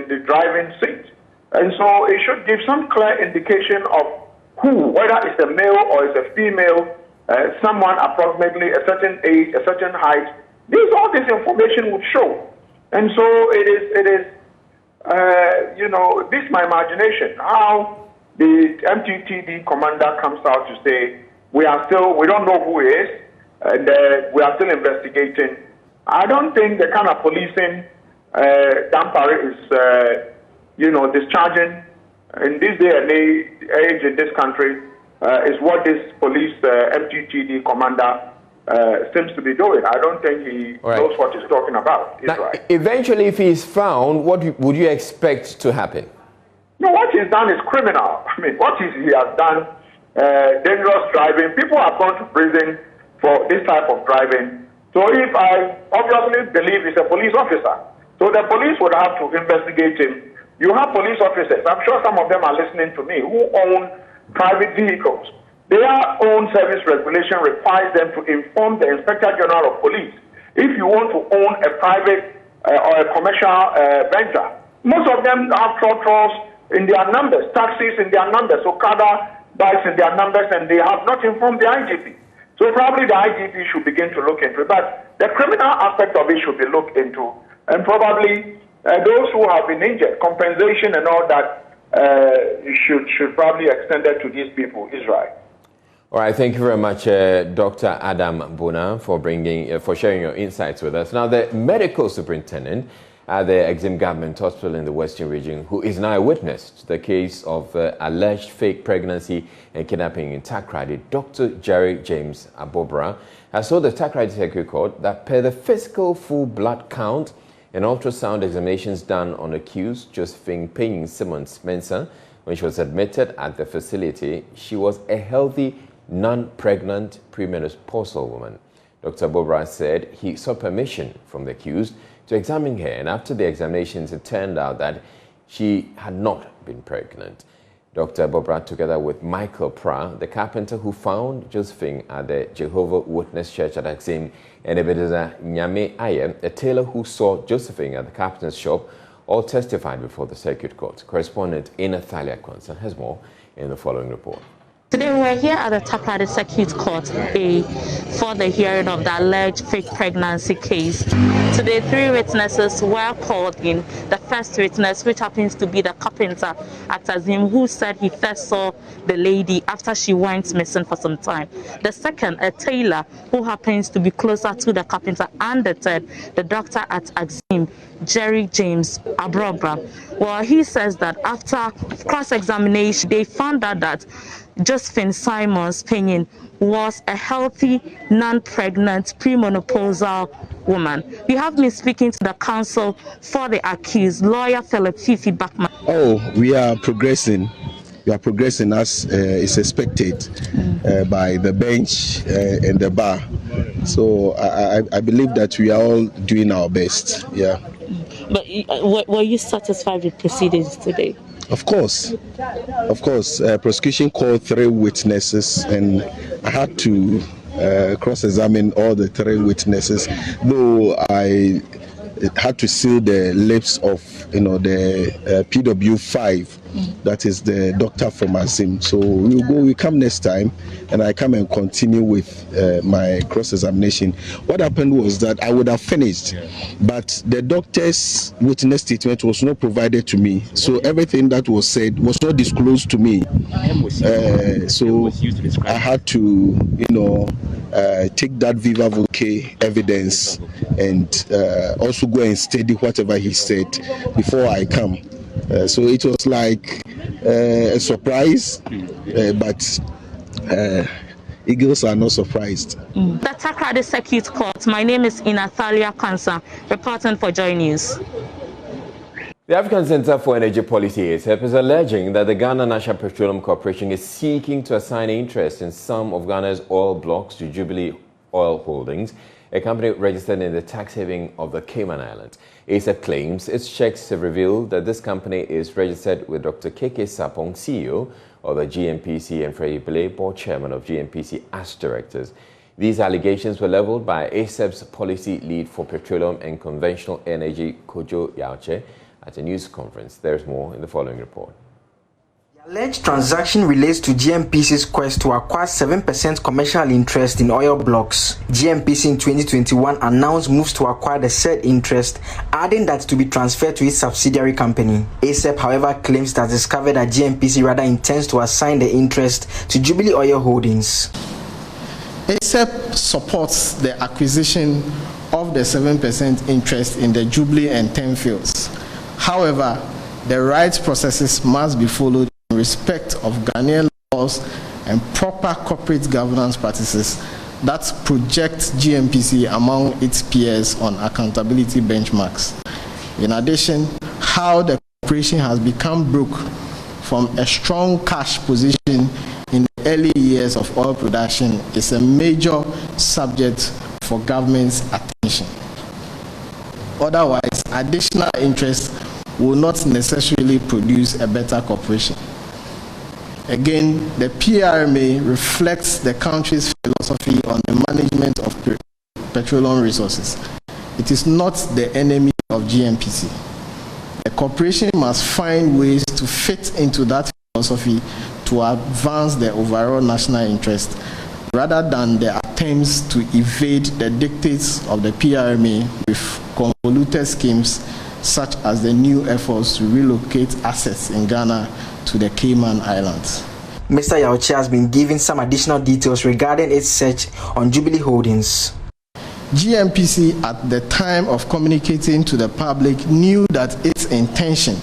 the driving seat. And so it should give some clear indication of who, whether it's a male or it's a female, someone approximately a certain age, a certain height. All this information would show. And so it is this is my imagination, how the MTTD commander comes out to say, we don't know who he is, and we are still investigating. I don't think the kind of policing Dampare is, discharging in this day and age in this country is what this police MTTD commander seems to be doing. I don't think he knows what he's talking about. Now, eventually, if he's found, what would you expect to happen? No, what he's done is criminal. I mean, what he has done, dangerous driving. People have gone to prison for this type of driving. So if I obviously believe he's a police officer, so the police would have to investigate him. You have police officers, I'm sure some of them are listening to me, who own private vehicles. Their own service regulation requires them to inform the Inspector General of Police if you want to own a private or a commercial venture. Most of them have trotros in their numbers, taxis in their numbers, Okada, bites in their numbers and they have not informed the IGP. So probably the IGP should begin to look into it. But the criminal aspect of it should be looked into. And probably those who have been injured, compensation and all that should probably extend it to these people, Israel. All right, thank you very much, Dr. Adam Bona, for sharing your insights with us. Now, the medical superintendent at the Exim Government Hospital in the Western Region, who is now a witness to the case of alleged fake pregnancy and kidnapping in Takrady, Dr. Jerry James Abobra, has told the Takrady Circuit Court that per the physical full blood count and ultrasound examinations done on accused Josephine Payne Simmons Mensah, when she was admitted at the facility, she was a healthy, non-pregnant, premenopausal woman. Dr. Abobra said he sought permission from the accused to examine her, and after the examinations, it turned out that she had not been pregnant. Dr. Abobra, together with Michael Pra, the carpenter who found Josephine at the Jehovah Witness Church at Exim, and Ebenezer Nyame Aye, a tailor who saw Josephine at the carpenter's shop, all testified before the circuit court. Correspondent Natalia Kwanzaa has more in the following report. Today we are here at the Takrady Circuit Court for the hearing of the alleged fake pregnancy case. Today 3 witnesses were called in. The first witness, which happens to be the carpenter at Azim, who said he first saw the lady after she went missing for some time. The second, a tailor, who happens to be closer to the carpenter. And the third, the doctor at Azim, Jerry James Abobra. Well, he says that after cross-examination, they found out that Josephine Simmons Payne was a healthy, non-pregnant, premenopausal woman. We have been speaking to the counsel for the accused, lawyer Philip Fifi Bachman. Oh, we are progressing. We are progressing as is expected by the bench and the bar. So I believe that we are all doing our best. Yeah. But were you satisfied with proceedings today? Of course. Prosecution called 3 witnesses, and I had to cross-examine all the 3 witnesses, though I had to seal the lips of the PW5, that is the doctor from Azim. So we come next time, and I come and continue with my cross-examination. What happened was that I would have finished, but the doctor's witness statement was not provided to me. So everything that was said was not disclosed to me. So I had to, take that viva voce evidence and also go and study whatever he said before I come. So it was like a surprise, but eagles are not surprised. The Takrady Circuit Court. My name is Natalia Kwanzaa, reporting for Joy News. The African Center for Energy Policy ASEP is alleging that the Ghana National Petroleum Corporation is seeking to assign interest in some of Ghana's oil blocks to Jubilee Oil Holdings, a company registered in the tax haven of the Cayman Islands. ASEP claims its checks have revealed that this company is registered with Dr. KK Sapong, CEO of the GNPC, and Freddie Bele, board chairman of GNPC, as directors. These allegations were leveled by ASEP's policy lead for petroleum and conventional energy, Kojo Yauche, at a news conference. There's more in the following report. The alleged transaction relates to GNPC's quest to acquire 7% commercial interest in oil blocks. GNPC in 2021 announced moves to acquire the said interest, adding that to be transferred to its subsidiary company. ASEP, however, claims that discovered that GNPC rather intends to assign the interest to Jubilee Oil Holdings. ASEP supports the acquisition of the 7% interest in the Jubilee and 10 fields. However, the right processes must be followed in respect of Ghanaian laws and proper corporate governance practices that project GNPC among its peers on accountability benchmarks. In addition, how the corporation has become broke from a strong cash position in the early years of oil production is a major subject for government's attention. Otherwise, additional interest will not necessarily produce a better corporation. Again, the PRMA reflects the country's philosophy on the management of petroleum resources. It is not the enemy of GNPC. The corporation must find ways to fit into that philosophy to advance the overall national interest rather than the attempts to evade the dictates of the PRMA with convoluted schemes such as the new efforts to relocate assets in Ghana to the Cayman Islands. Mr. Yauchi has been giving some additional details regarding its search on Jubilee Holdings. GNPC at the time of communicating to the public knew that its intention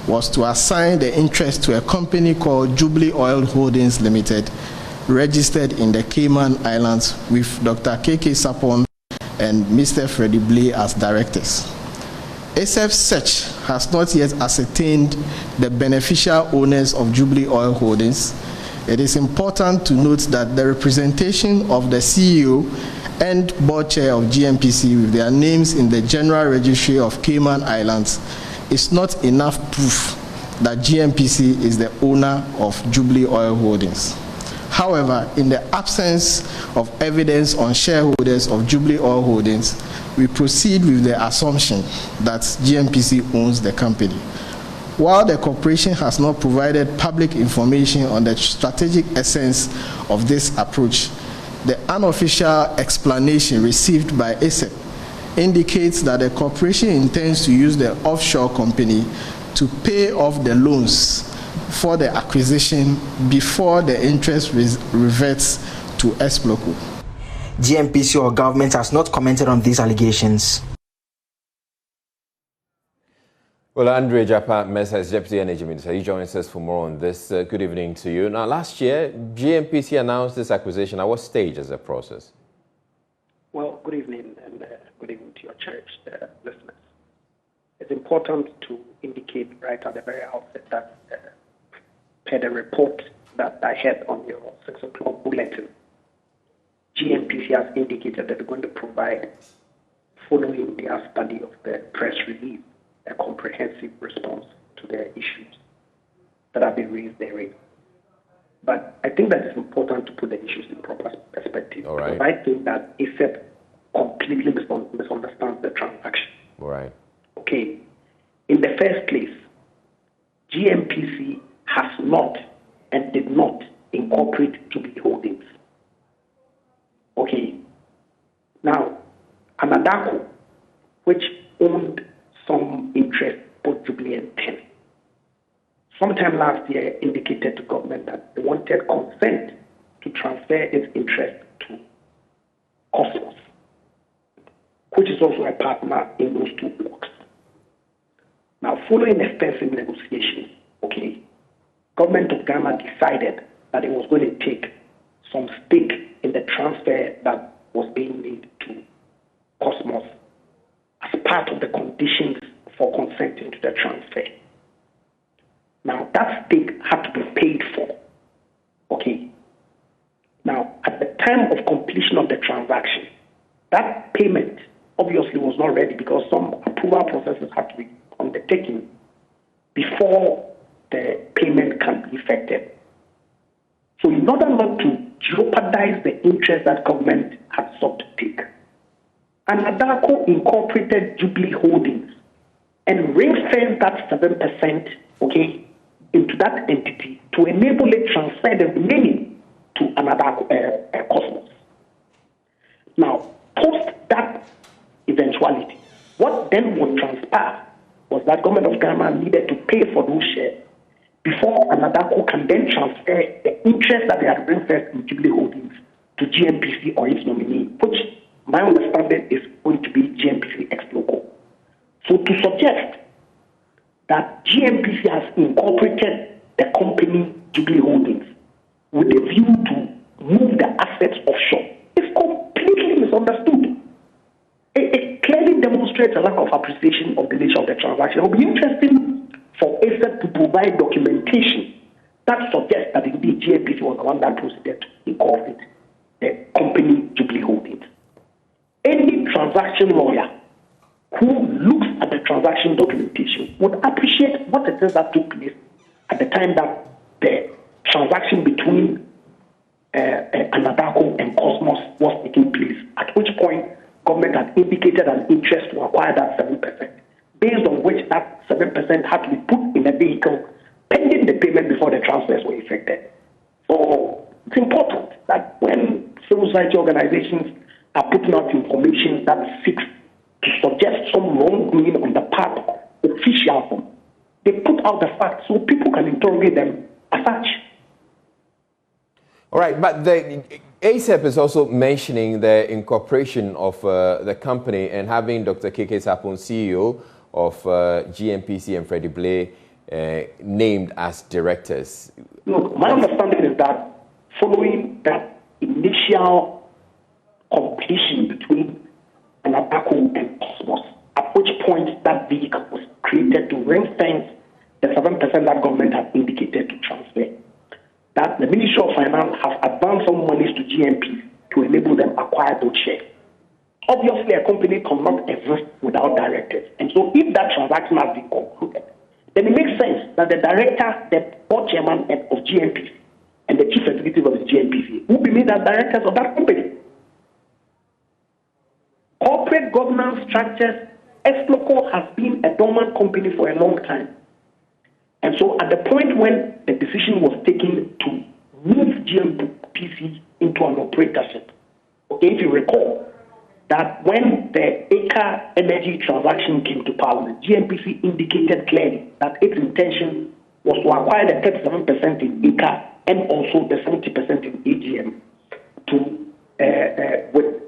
was to assign the interest to a company called Jubilee Oil Holdings Limited, registered in the Cayman Islands with Dr. KK Sapon and Mr. Freddie Blay as directors. ASEP's search has not yet ascertained the beneficial owners of Jubilee Oil Holdings. It is important to note that the representation of the CEO and board chair of GNPC with their names in the General Registry of Cayman Islands is not enough proof that GNPC is the owner of Jubilee Oil Holdings. However, in the absence of evidence on shareholders of Jubilee Oil Holdings, we proceed with the assumption that GNPC owns the company. While the corporation has not provided public information on the strategic essence of this approach, the unofficial explanation received by ASEP indicates that the corporation intends to use the offshore company to pay off the loans for the acquisition before the interest reverts to Exploco. GNPC or government has not commented on these allegations. Well, Andre Japa Mesa is Deputy Energy Minister. He joins us for more on this. Good evening to you. Now, last year, GNPC announced this acquisition. At what stage is the process? Well, good evening, and good evening to your church listeners. It's important to indicate right at the very outset that per the report that I had on your 6 o'clock bulletin, GNPC has indicated that they're going to provide, following their study of the press release, a comprehensive response to the issues that have been raised therein. But I think that it's important to put the issues in proper perspective. All right. Because I think that ASEP completely misunderstands the transaction. All right. Okay. In the first place, GNPC has not and did not incorporate Jubilee Holdings. Okay. Now, Anadako, which owned some interest, both Jubilee and 10, sometime last year indicated to government that they wanted consent to transfer its interest to Cosmos, which is also a partner in those two blocks. Now, following extensive negotiations, okay, government of Ghana decided that it was going to take some stake in the transfer that was being made to Cosmos as part of the conditions for consenting to the transfer. Now, that stake had to be paid for. Okay. Now, at the time of completion of the transaction, that payment obviously was not ready because some approval processes had to be undertaken before the payment can be effected. So in order not to jeopardize the interest that government had sought to take, Anadako incorporated Jubilee Holdings and ring-fenced that 7%, okay, into that entity to enable it transfer the remaining to Anadako Cosmos. Now, post that eventuality, what then would transpire was that government of Ghana needed to pay for those shares before Anadako can then transfer the interest that they had ring-fenced in Jubilee Holdings to GNPC or its nominee, which my understanding is going to be GNPC ex-local. So to suggest that GNPC has incorporated the company Jubilee Holdings with a view to move the assets offshore is completely misunderstood. It clearly demonstrates a lack of appreciation of the nature of the transaction. It will be interesting for ASEP to provide documentation that suggests that indeed GNPC was the one that proceeded to incorporate the company Jubilee Holdings. Any transaction lawyer who looks at the transaction documentation would appreciate what it is that took place at the time that the transaction between Anadako and Cosmos was taking place, at which point government had indicated an interest to acquire that 7%, based on which that 7% had to be put in a vehicle pending the payment before the transfers were effected. So it's important that when civil society organizations are putting out information that seeks to suggest some wrongdoing on the part of officials, they put out the facts so people can interrogate them as such. All right, but the ASAP is also mentioning the incorporation of the company and having Dr. Keke Sapon, CEO of GNPC, and Freddie Blay named as directors. Look, my understanding is that following that initial completion between Anadaku and Cosmos, at which point that vehicle was created to ring-fence the 7% that government had indicated to transfer, that the Ministry of Finance has advanced some monies to GNP to enable them acquire those shares. Obviously, a company cannot exist without directors. And so if that transaction has been concluded, then it makes sense that the director, the board chairman of GNPC, and the chief executive of the GNPC will be made as directors of that company. Corporate governance structures, Exloco has been a dormant company for a long time. And so at the point when the decision was taken to move GNPC into an operatorship, okay, if you recall, that when the Aker Energy transaction came to Parliament, GNPC indicated clearly that its intention was to acquire the 37% in Aker and also the 70% in AGM with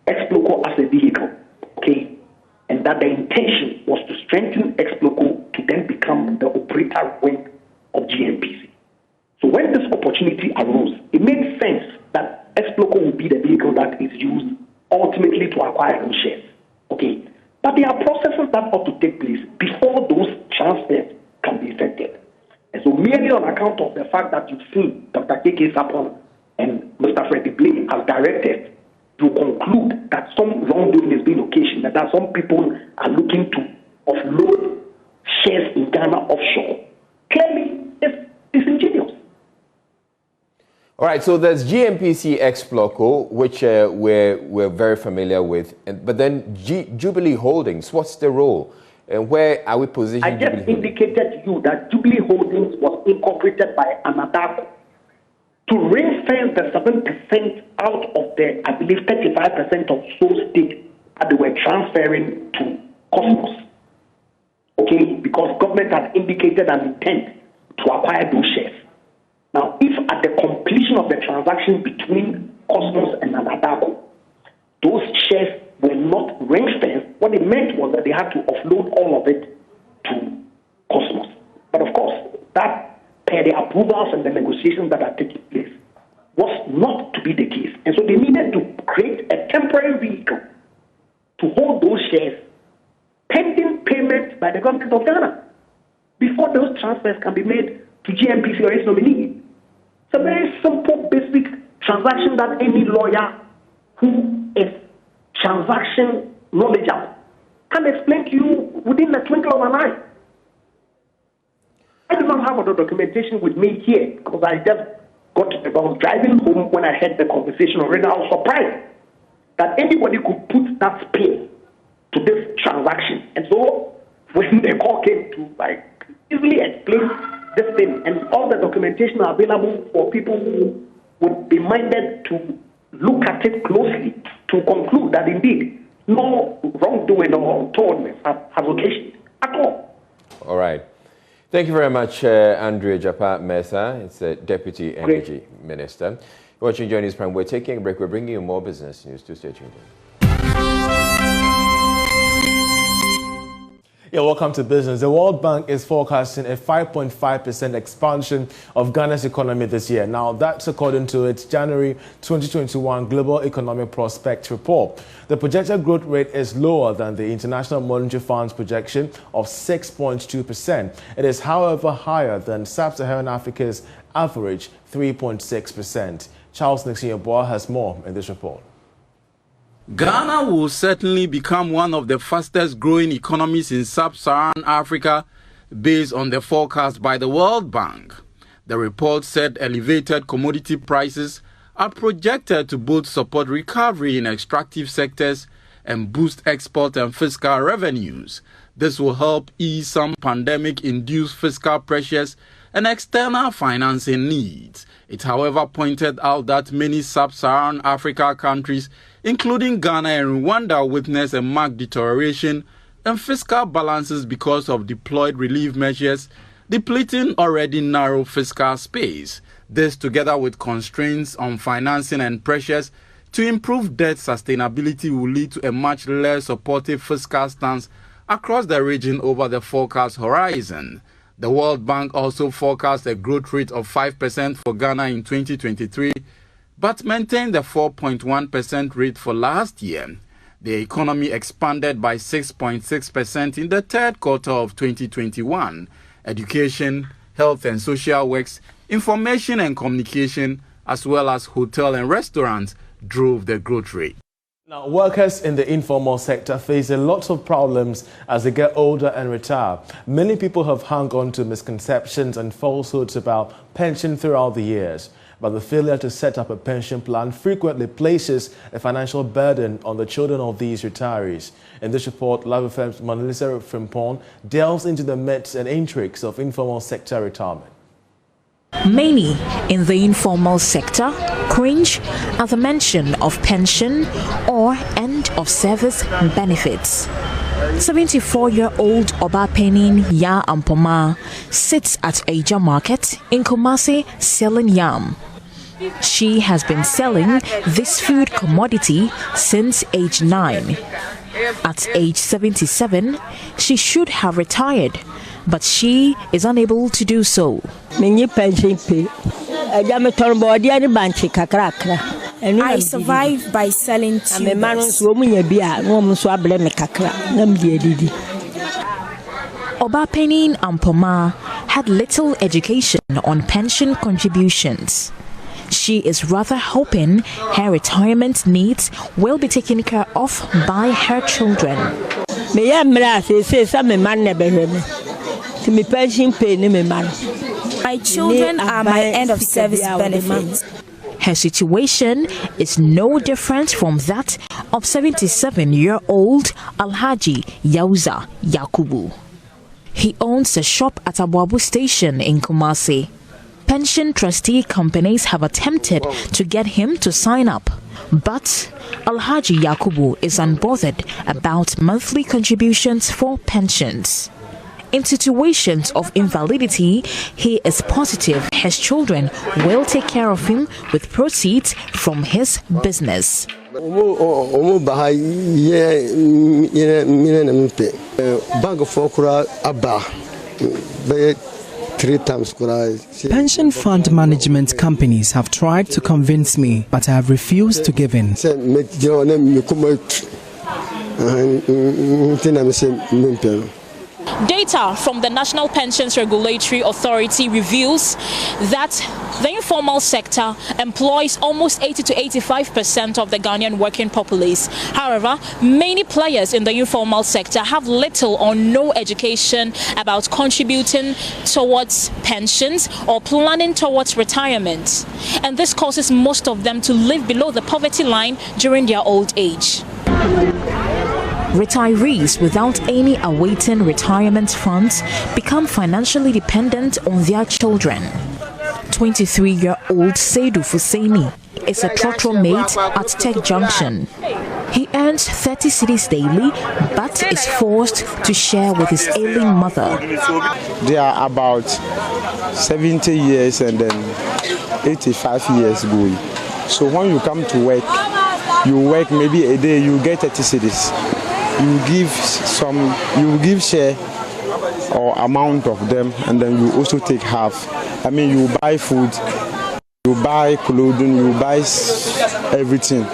Exloco as a vehicle, okay, and that the intention was to strengthen Exloco to then become the operator wing of GNPC. So when this opportunity arose, it made sense that Exloco would be the vehicle that is used ultimately to acquire those shares. Okay. But there are processes that ought to take place before those transfers can be effected. And so merely on account of the fact that you've seen Dr. Keke Sapon and Mr. Freddie Blay as directed to conclude that some wrongdoing is being occasioned, that some people are looking to offload shares in Ghana offshore, clearly it's disingenuous. All right, so there's GNPC Exploco, which we're very familiar with, but then Jubilee Holdings, what's the role? And where are we positioned? I just indicated to you that Jubilee Holdings was incorporated by Anadaku to ring-fence the 7% out of the, I believe, 35% of sole stake that they were transferring to Cosmos. Okay, because government had indicated an intent to acquire those shares. Now, if at the completion of the transaction between Cosmos and Anadaku, those shares were not ring-fenced, what it meant was that they had to offload all of it to Cosmos. But of course, that, per the approvals and the negotiations that are taking place, was not to be the case. And so they needed to create a temporary vehicle to hold those shares pending payment by the government of Ghana before those transfers can be made to GNPC or its nominee. It's a very simple, basic transaction that any lawyer who is transaction knowledgeable can explain to you within the twinkle of an eye. I do not have the documentation with me here because I just I was driving home when I heard the conversation already. I was surprised that anybody could put that spin to this transaction. And so when the call came to easily explain this thing, and all the documentation are available for people who would be minded to look at it closely to conclude that indeed no wrongdoing or untowardness has occasioned at all. All right. Thank you very much, Andrea Japa Mesa. It's a Deputy Energy Minister. You're watching Journey's Prime. We're taking a break. We're bringing you more business news. To stay tuned. Yeah, welcome to business. The World Bank is forecasting a 5.5% expansion of Ghana's economy this year. Now, that's according to its January 2021 Global Economic Prospect Report. The projected growth rate is lower than the International Monetary Fund's projection of 6.2%. It is, however, higher than Sub-Saharan Africa's average 3.6%. Charles Nixon-Yeboah has more in this report. Ghana will certainly become one of the fastest growing economies in Sub-Saharan Africa based on the forecast by the World Bank. The report said elevated commodity prices are projected to both support recovery in extractive sectors and boost export and fiscal revenues. This will help ease some pandemic-induced fiscal pressures and external financing needs. It, however, pointed out that many sub-Saharan Africa countries, including Ghana and Rwanda, witnessed a marked deterioration in fiscal balances because of deployed relief measures, depleting already narrow fiscal space. This, together with constraints on financing and pressures to improve debt sustainability, will lead to a much less supportive fiscal stance across the region over the forecast horizon. The World Bank also forecast a growth rate of 5% for Ghana in 2023, but maintained the 4.1% rate for last year. The economy expanded by 6.6% in the third quarter of 2021. Education, health and social works, information and communication, as well as hotel and restaurants drove the growth rate. Now, workers in the informal sector face a lot of problems as they get older and retire. Many people have hung on to misconceptions and falsehoods about pension throughout the years. But the failure to set up a pension plan frequently places a financial burden on the children of these retirees. In this report, Live FM's Manalisa Frimpong delves into the myths and intrigues of informal sector retirement. Many in the informal sector cringe at the mention of pension or end-of-service benefits. 74-year-old Obapenin Ya Ampoma sits at Aja Market in Kumasi selling yam. She has been selling this food commodity since age 9. At age 77, she should have retired, but she is unable to do so. I survive by selling tubers. Obapenin Ampoma had little education on pension contributions. She is rather hoping her retirement needs will be taken care of by her children. My children are my end-of-service benefits. Her situation is no different from that of 77-year-old Alhaji Yauza Yakubu. He owns a shop at Abuabu Station in Kumasi. Pension trustee companies have attempted to get him to sign up, but Alhaji Yakubu is unbothered about monthly contributions for pensions. In situations of invalidity, he is positive his children will take care of him with proceeds from his business. Pension fund management companies have tried to convince me, but I have refused to give in. Data from the National Pensions Regulatory Authority reveals that the informal sector employs almost 80 to 85% of the Ghanaian working populace. However, many players in the informal sector have little or no education about contributing towards pensions or planning towards retirement. And this causes most of them to live below the poverty line during their old age. Retirees without any awaiting retirement funds become financially dependent on their children. 23-year-old Seidu Fuseini is a trotro mate at Tech Junction. He earns 30 cedis daily, but is forced to share with his ailing mother. They are about 70 years and then 85 years going. So when you come to work, you work maybe a day, you get 30 cedis. You give share or amount of them, and then you also take half. I mean, you buy food, you buy clothing, you buy everything.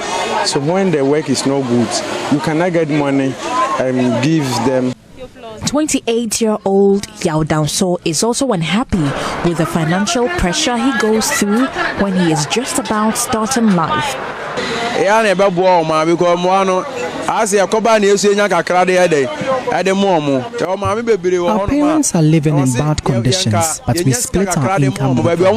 So when the work is not good, you cannot get money and give them. 28-year-old Yao Danso is also unhappy with the financial pressure he goes through when he is just about starting life. Our parents are living in bad conditions, but we split our income with them.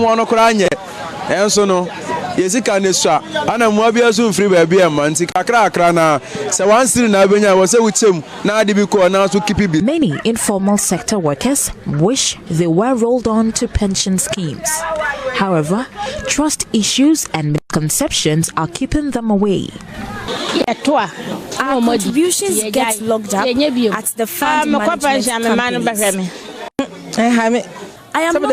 yesika ne so ana mo bia so mfiri ba bia manti kakra na se wan siri na benya wo se wutem na ade bi ko na so keep bi. Many informal sector workers wish they were rolled on to pension schemes. However, trust issues and misconceptions are keeping them away. Our contributions get locked up at the fund management companies. I am not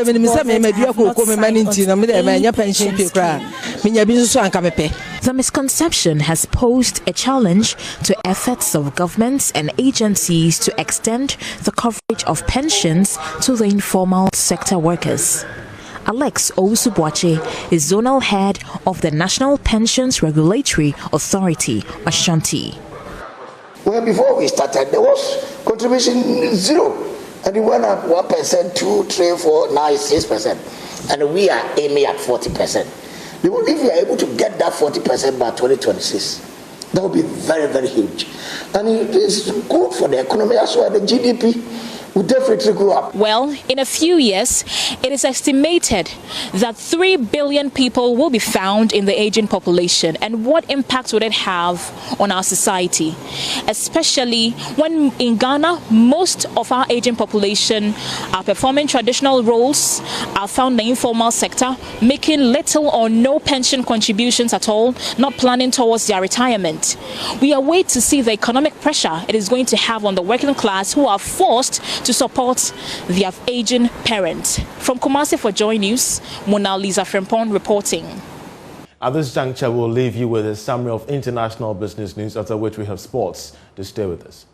The misconception has posed a challenge to efforts of governments and agencies to extend the coverage of pensions to the informal sector workers. Alex Owusu-Boakye is zonal head of the National Pensions Regulatory Authority, Ashanti. Well, before we started, there was contribution 0. And it went up 1%, 2, 3, 4, now it's 6%. And we are aiming at 40%. If we are able to get that 40% by 2026, that would be very, very huge. And it is good for the economy as well. The GDP will definitely go up. Well, in a few years, it is estimated that 3 billion people will be found in the aging population. And what impact would it have on our society? Especially when in Ghana, most of our aging population are performing traditional roles, are found in the informal sector, making little or no pension contributions at all, not planning towards their retirement. We await to see the economic pressure it is going to have on the working class who are forced to support their aging parents. From Kumasi for Joy News, Mona Lisa Frempong reporting. At this juncture, we'll leave you with a summary of international business news, after which we have sports. To stay with us.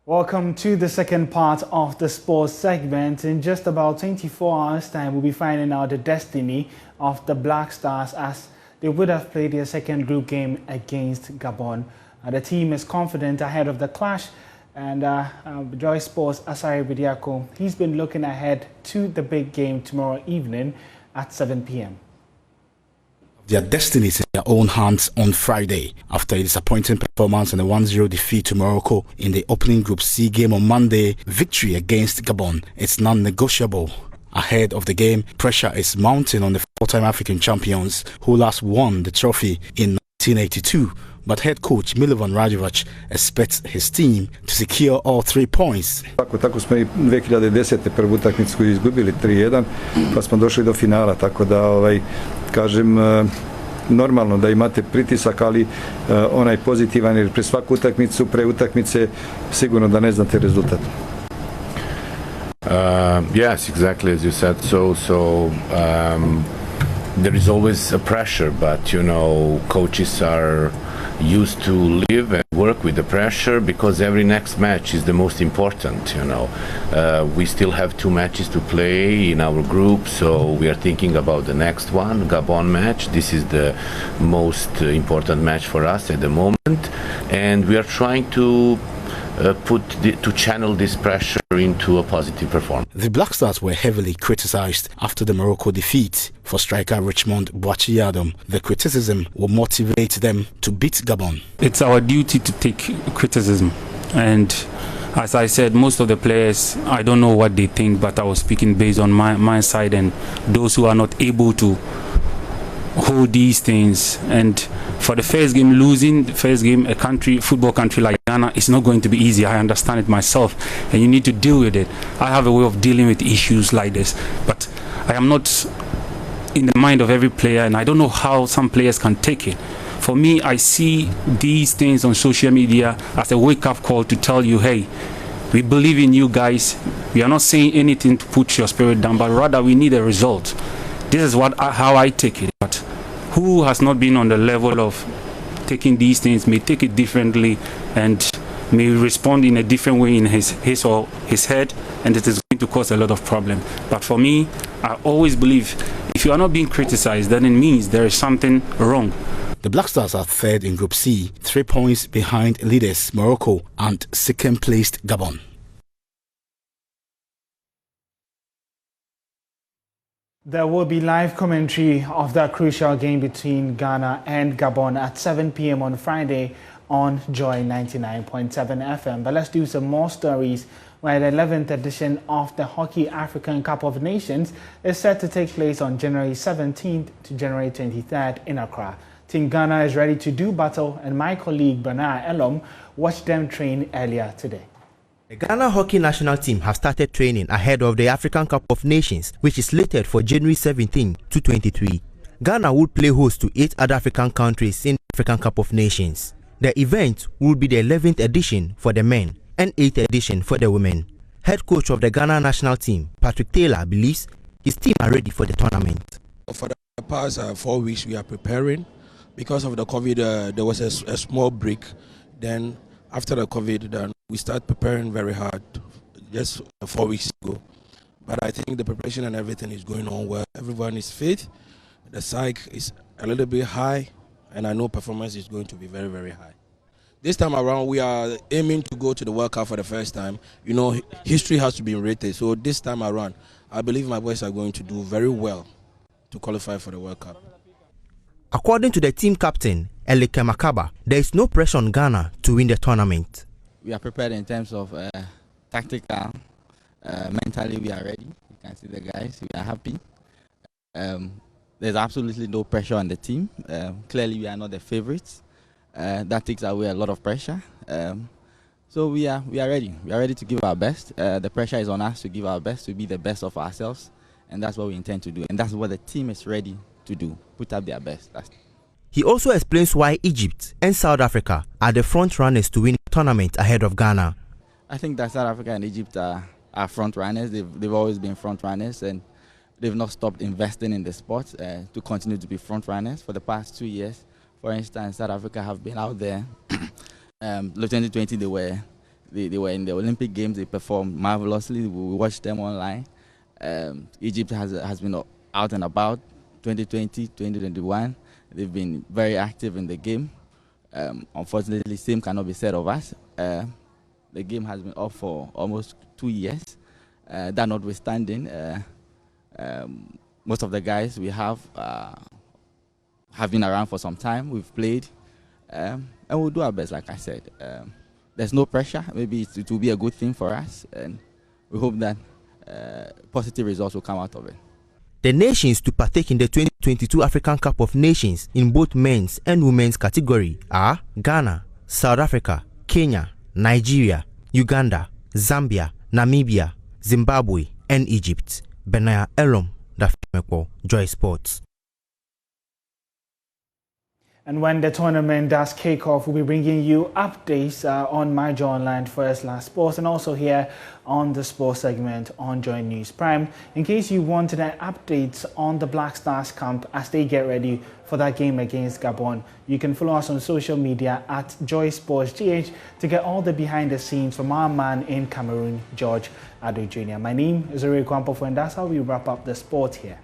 Welcome to the second part of the sports segment. In just about 24 hours time, we'll be finding out the destiny of the Black Stars as they would have played their second group game against Gabon. The team is confident ahead of the clash, and Joy Sports' Asari Bidiako, he's been looking ahead to the big game tomorrow evening at 7 p.m. Their destinies in their own hands on Friday after a disappointing performance and a 1-0 defeat to Morocco in the opening Group C game on Monday. Victory against Gabon is non-negotiable. Ahead of the game, pressure is mounting on the four-time African champions who last won the trophy in 1982. But head coach Milovan Radovac expects his team to secure all 3 points. Tako smo i 2010. prvu utakmicu izgubili 3-1, pa smo došli do finala, tako da kažem normalno da imate pritisak, ali onaj pozitivan, jer pre svaku utakmicu, pre utakmice sigurno da ne znate rezultat. Yes, exactly as you said. So there is always a pressure, but you know, coaches are used to live and work with the pressure, because every next match is the most important, you know. We still have 2 matches to play in our group, so we are thinking about the next one, Gabon match. This is the most important match for us at the moment, and we are trying to to channel this pressure into a positive performance. The Black Stars were heavily criticised after the Morocco defeat. For striker Richmond Boachie-Adam, the criticism will motivate them to beat Gabon. It's our duty to take criticism, and as I said, most of the players, I don't know what they think, but I was speaking based on my side and those who are not able to hold these things. And for the first game, losing the first game, football country like Ghana, it's not going to be easy. I understand it myself, and you need to deal with it. I have a way of dealing with issues like this, but I am not in the mind of every player, and I don't know how some players can take it. For me, I see these things on social media as a wake-up call to tell you, hey, we believe in you guys. We are not saying anything to put your spirit down, but rather we need a result. This is how I take it. But who has not been on the level of taking these things may take it differently and may respond in a different way in his or his head, and it is going to cause a lot of problems. But for me, I always believe if you are not being criticized, then it means there is something wrong. The Black Stars are third in Group C, 3 points behind leaders Morocco and second-placed Gabon. There will be live commentary of that crucial game between Ghana and Gabon at 7 p.m. on Friday on Joy 99.7 FM. But let's do some more stories, where the 11th edition of the Hockey African Cup of Nations is set to take place on January 17th to January 23rd in Accra. Team Ghana is ready to do battle, and my colleague Bernard Elom watched them train earlier today. The Ghana hockey national team have started training ahead of the African Cup of Nations, which is slated for January 17 to 23. Ghana will play host to 8 other African countries in the African Cup of Nations. The event will be the 11th edition for the men and 8th edition for the women. Head coach of the Ghana national team, Patrick Taylor, believes his team are ready for the tournament. For the past 4 weeks, we are preparing. Because of the COVID, there was a small break. Then after the COVID, then we start preparing very hard just 4 weeks ago. But I think the preparation and everything is going on well. Everyone is fit. The psych is a little bit high, and I know performance is going to be very, very high. This time around, we are aiming to go to the World Cup for the first time. You know, history has to be rated. So this time around, I believe my boys are going to do very well to qualify for the World Cup. According to the team captain, Elike Makaba, there is no pressure on Ghana to win the tournament. We are prepared in terms of tactical, mentally we are ready. You can see the guys, we are happy. There's absolutely no pressure on the team. Clearly we are not the favorites. That takes away a lot of pressure. So we are ready. We are ready to give our best. The pressure is on us to give our best, to be the best of ourselves. And that's what we intend to do. And that's what the team is ready to do, put up their best. He also explains why Egypt and South Africa are the front runners to win the tournament ahead of Ghana. I think that South Africa and Egypt are front runners. They've always been front runners, and they've not stopped investing in the sport to continue to be front runners for the past 2 years. For instance, South Africa have been out there. 2020 they were in the Olympic Games. They performed marvelously. We watched them online. Egypt has been out and about. 2020, 2021, they've been very active in the game. Unfortunately, same cannot be said of us. The game has been off for almost 2 years. That notwithstanding, most of the guys we have been around for some time. We've played, and we'll do our best, like I said. There's no pressure. Maybe it will be a good thing for us, and we hope that positive results will come out of it. The nations to partake in the 2022 African Cup of Nations in both men's and women's category are Ghana, South Africa, Kenya, Nigeria, Uganda, Zambia, Namibia, Zimbabwe, and Egypt. Benaya Elom, Dafimeko, Joy Sports. And when the tournament does kick off, we'll be bringing you updates on My Joy Online First Last Sports and also here on the sports segment on Joy News Prime. In case you wanted updates on the Black Stars camp as they get ready for that game against Gabon, you can follow us on social media at Joy Sports GH to get all the behind the scenes from our man in Cameroon, George Ado Jr. My name is Ori Kwampofo, and that's how we wrap up the sport here.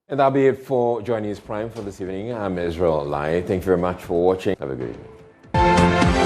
And that'll be it for Joy News Prime for this evening. I'm Israel Lai. Thank you very much for watching. Have a good evening.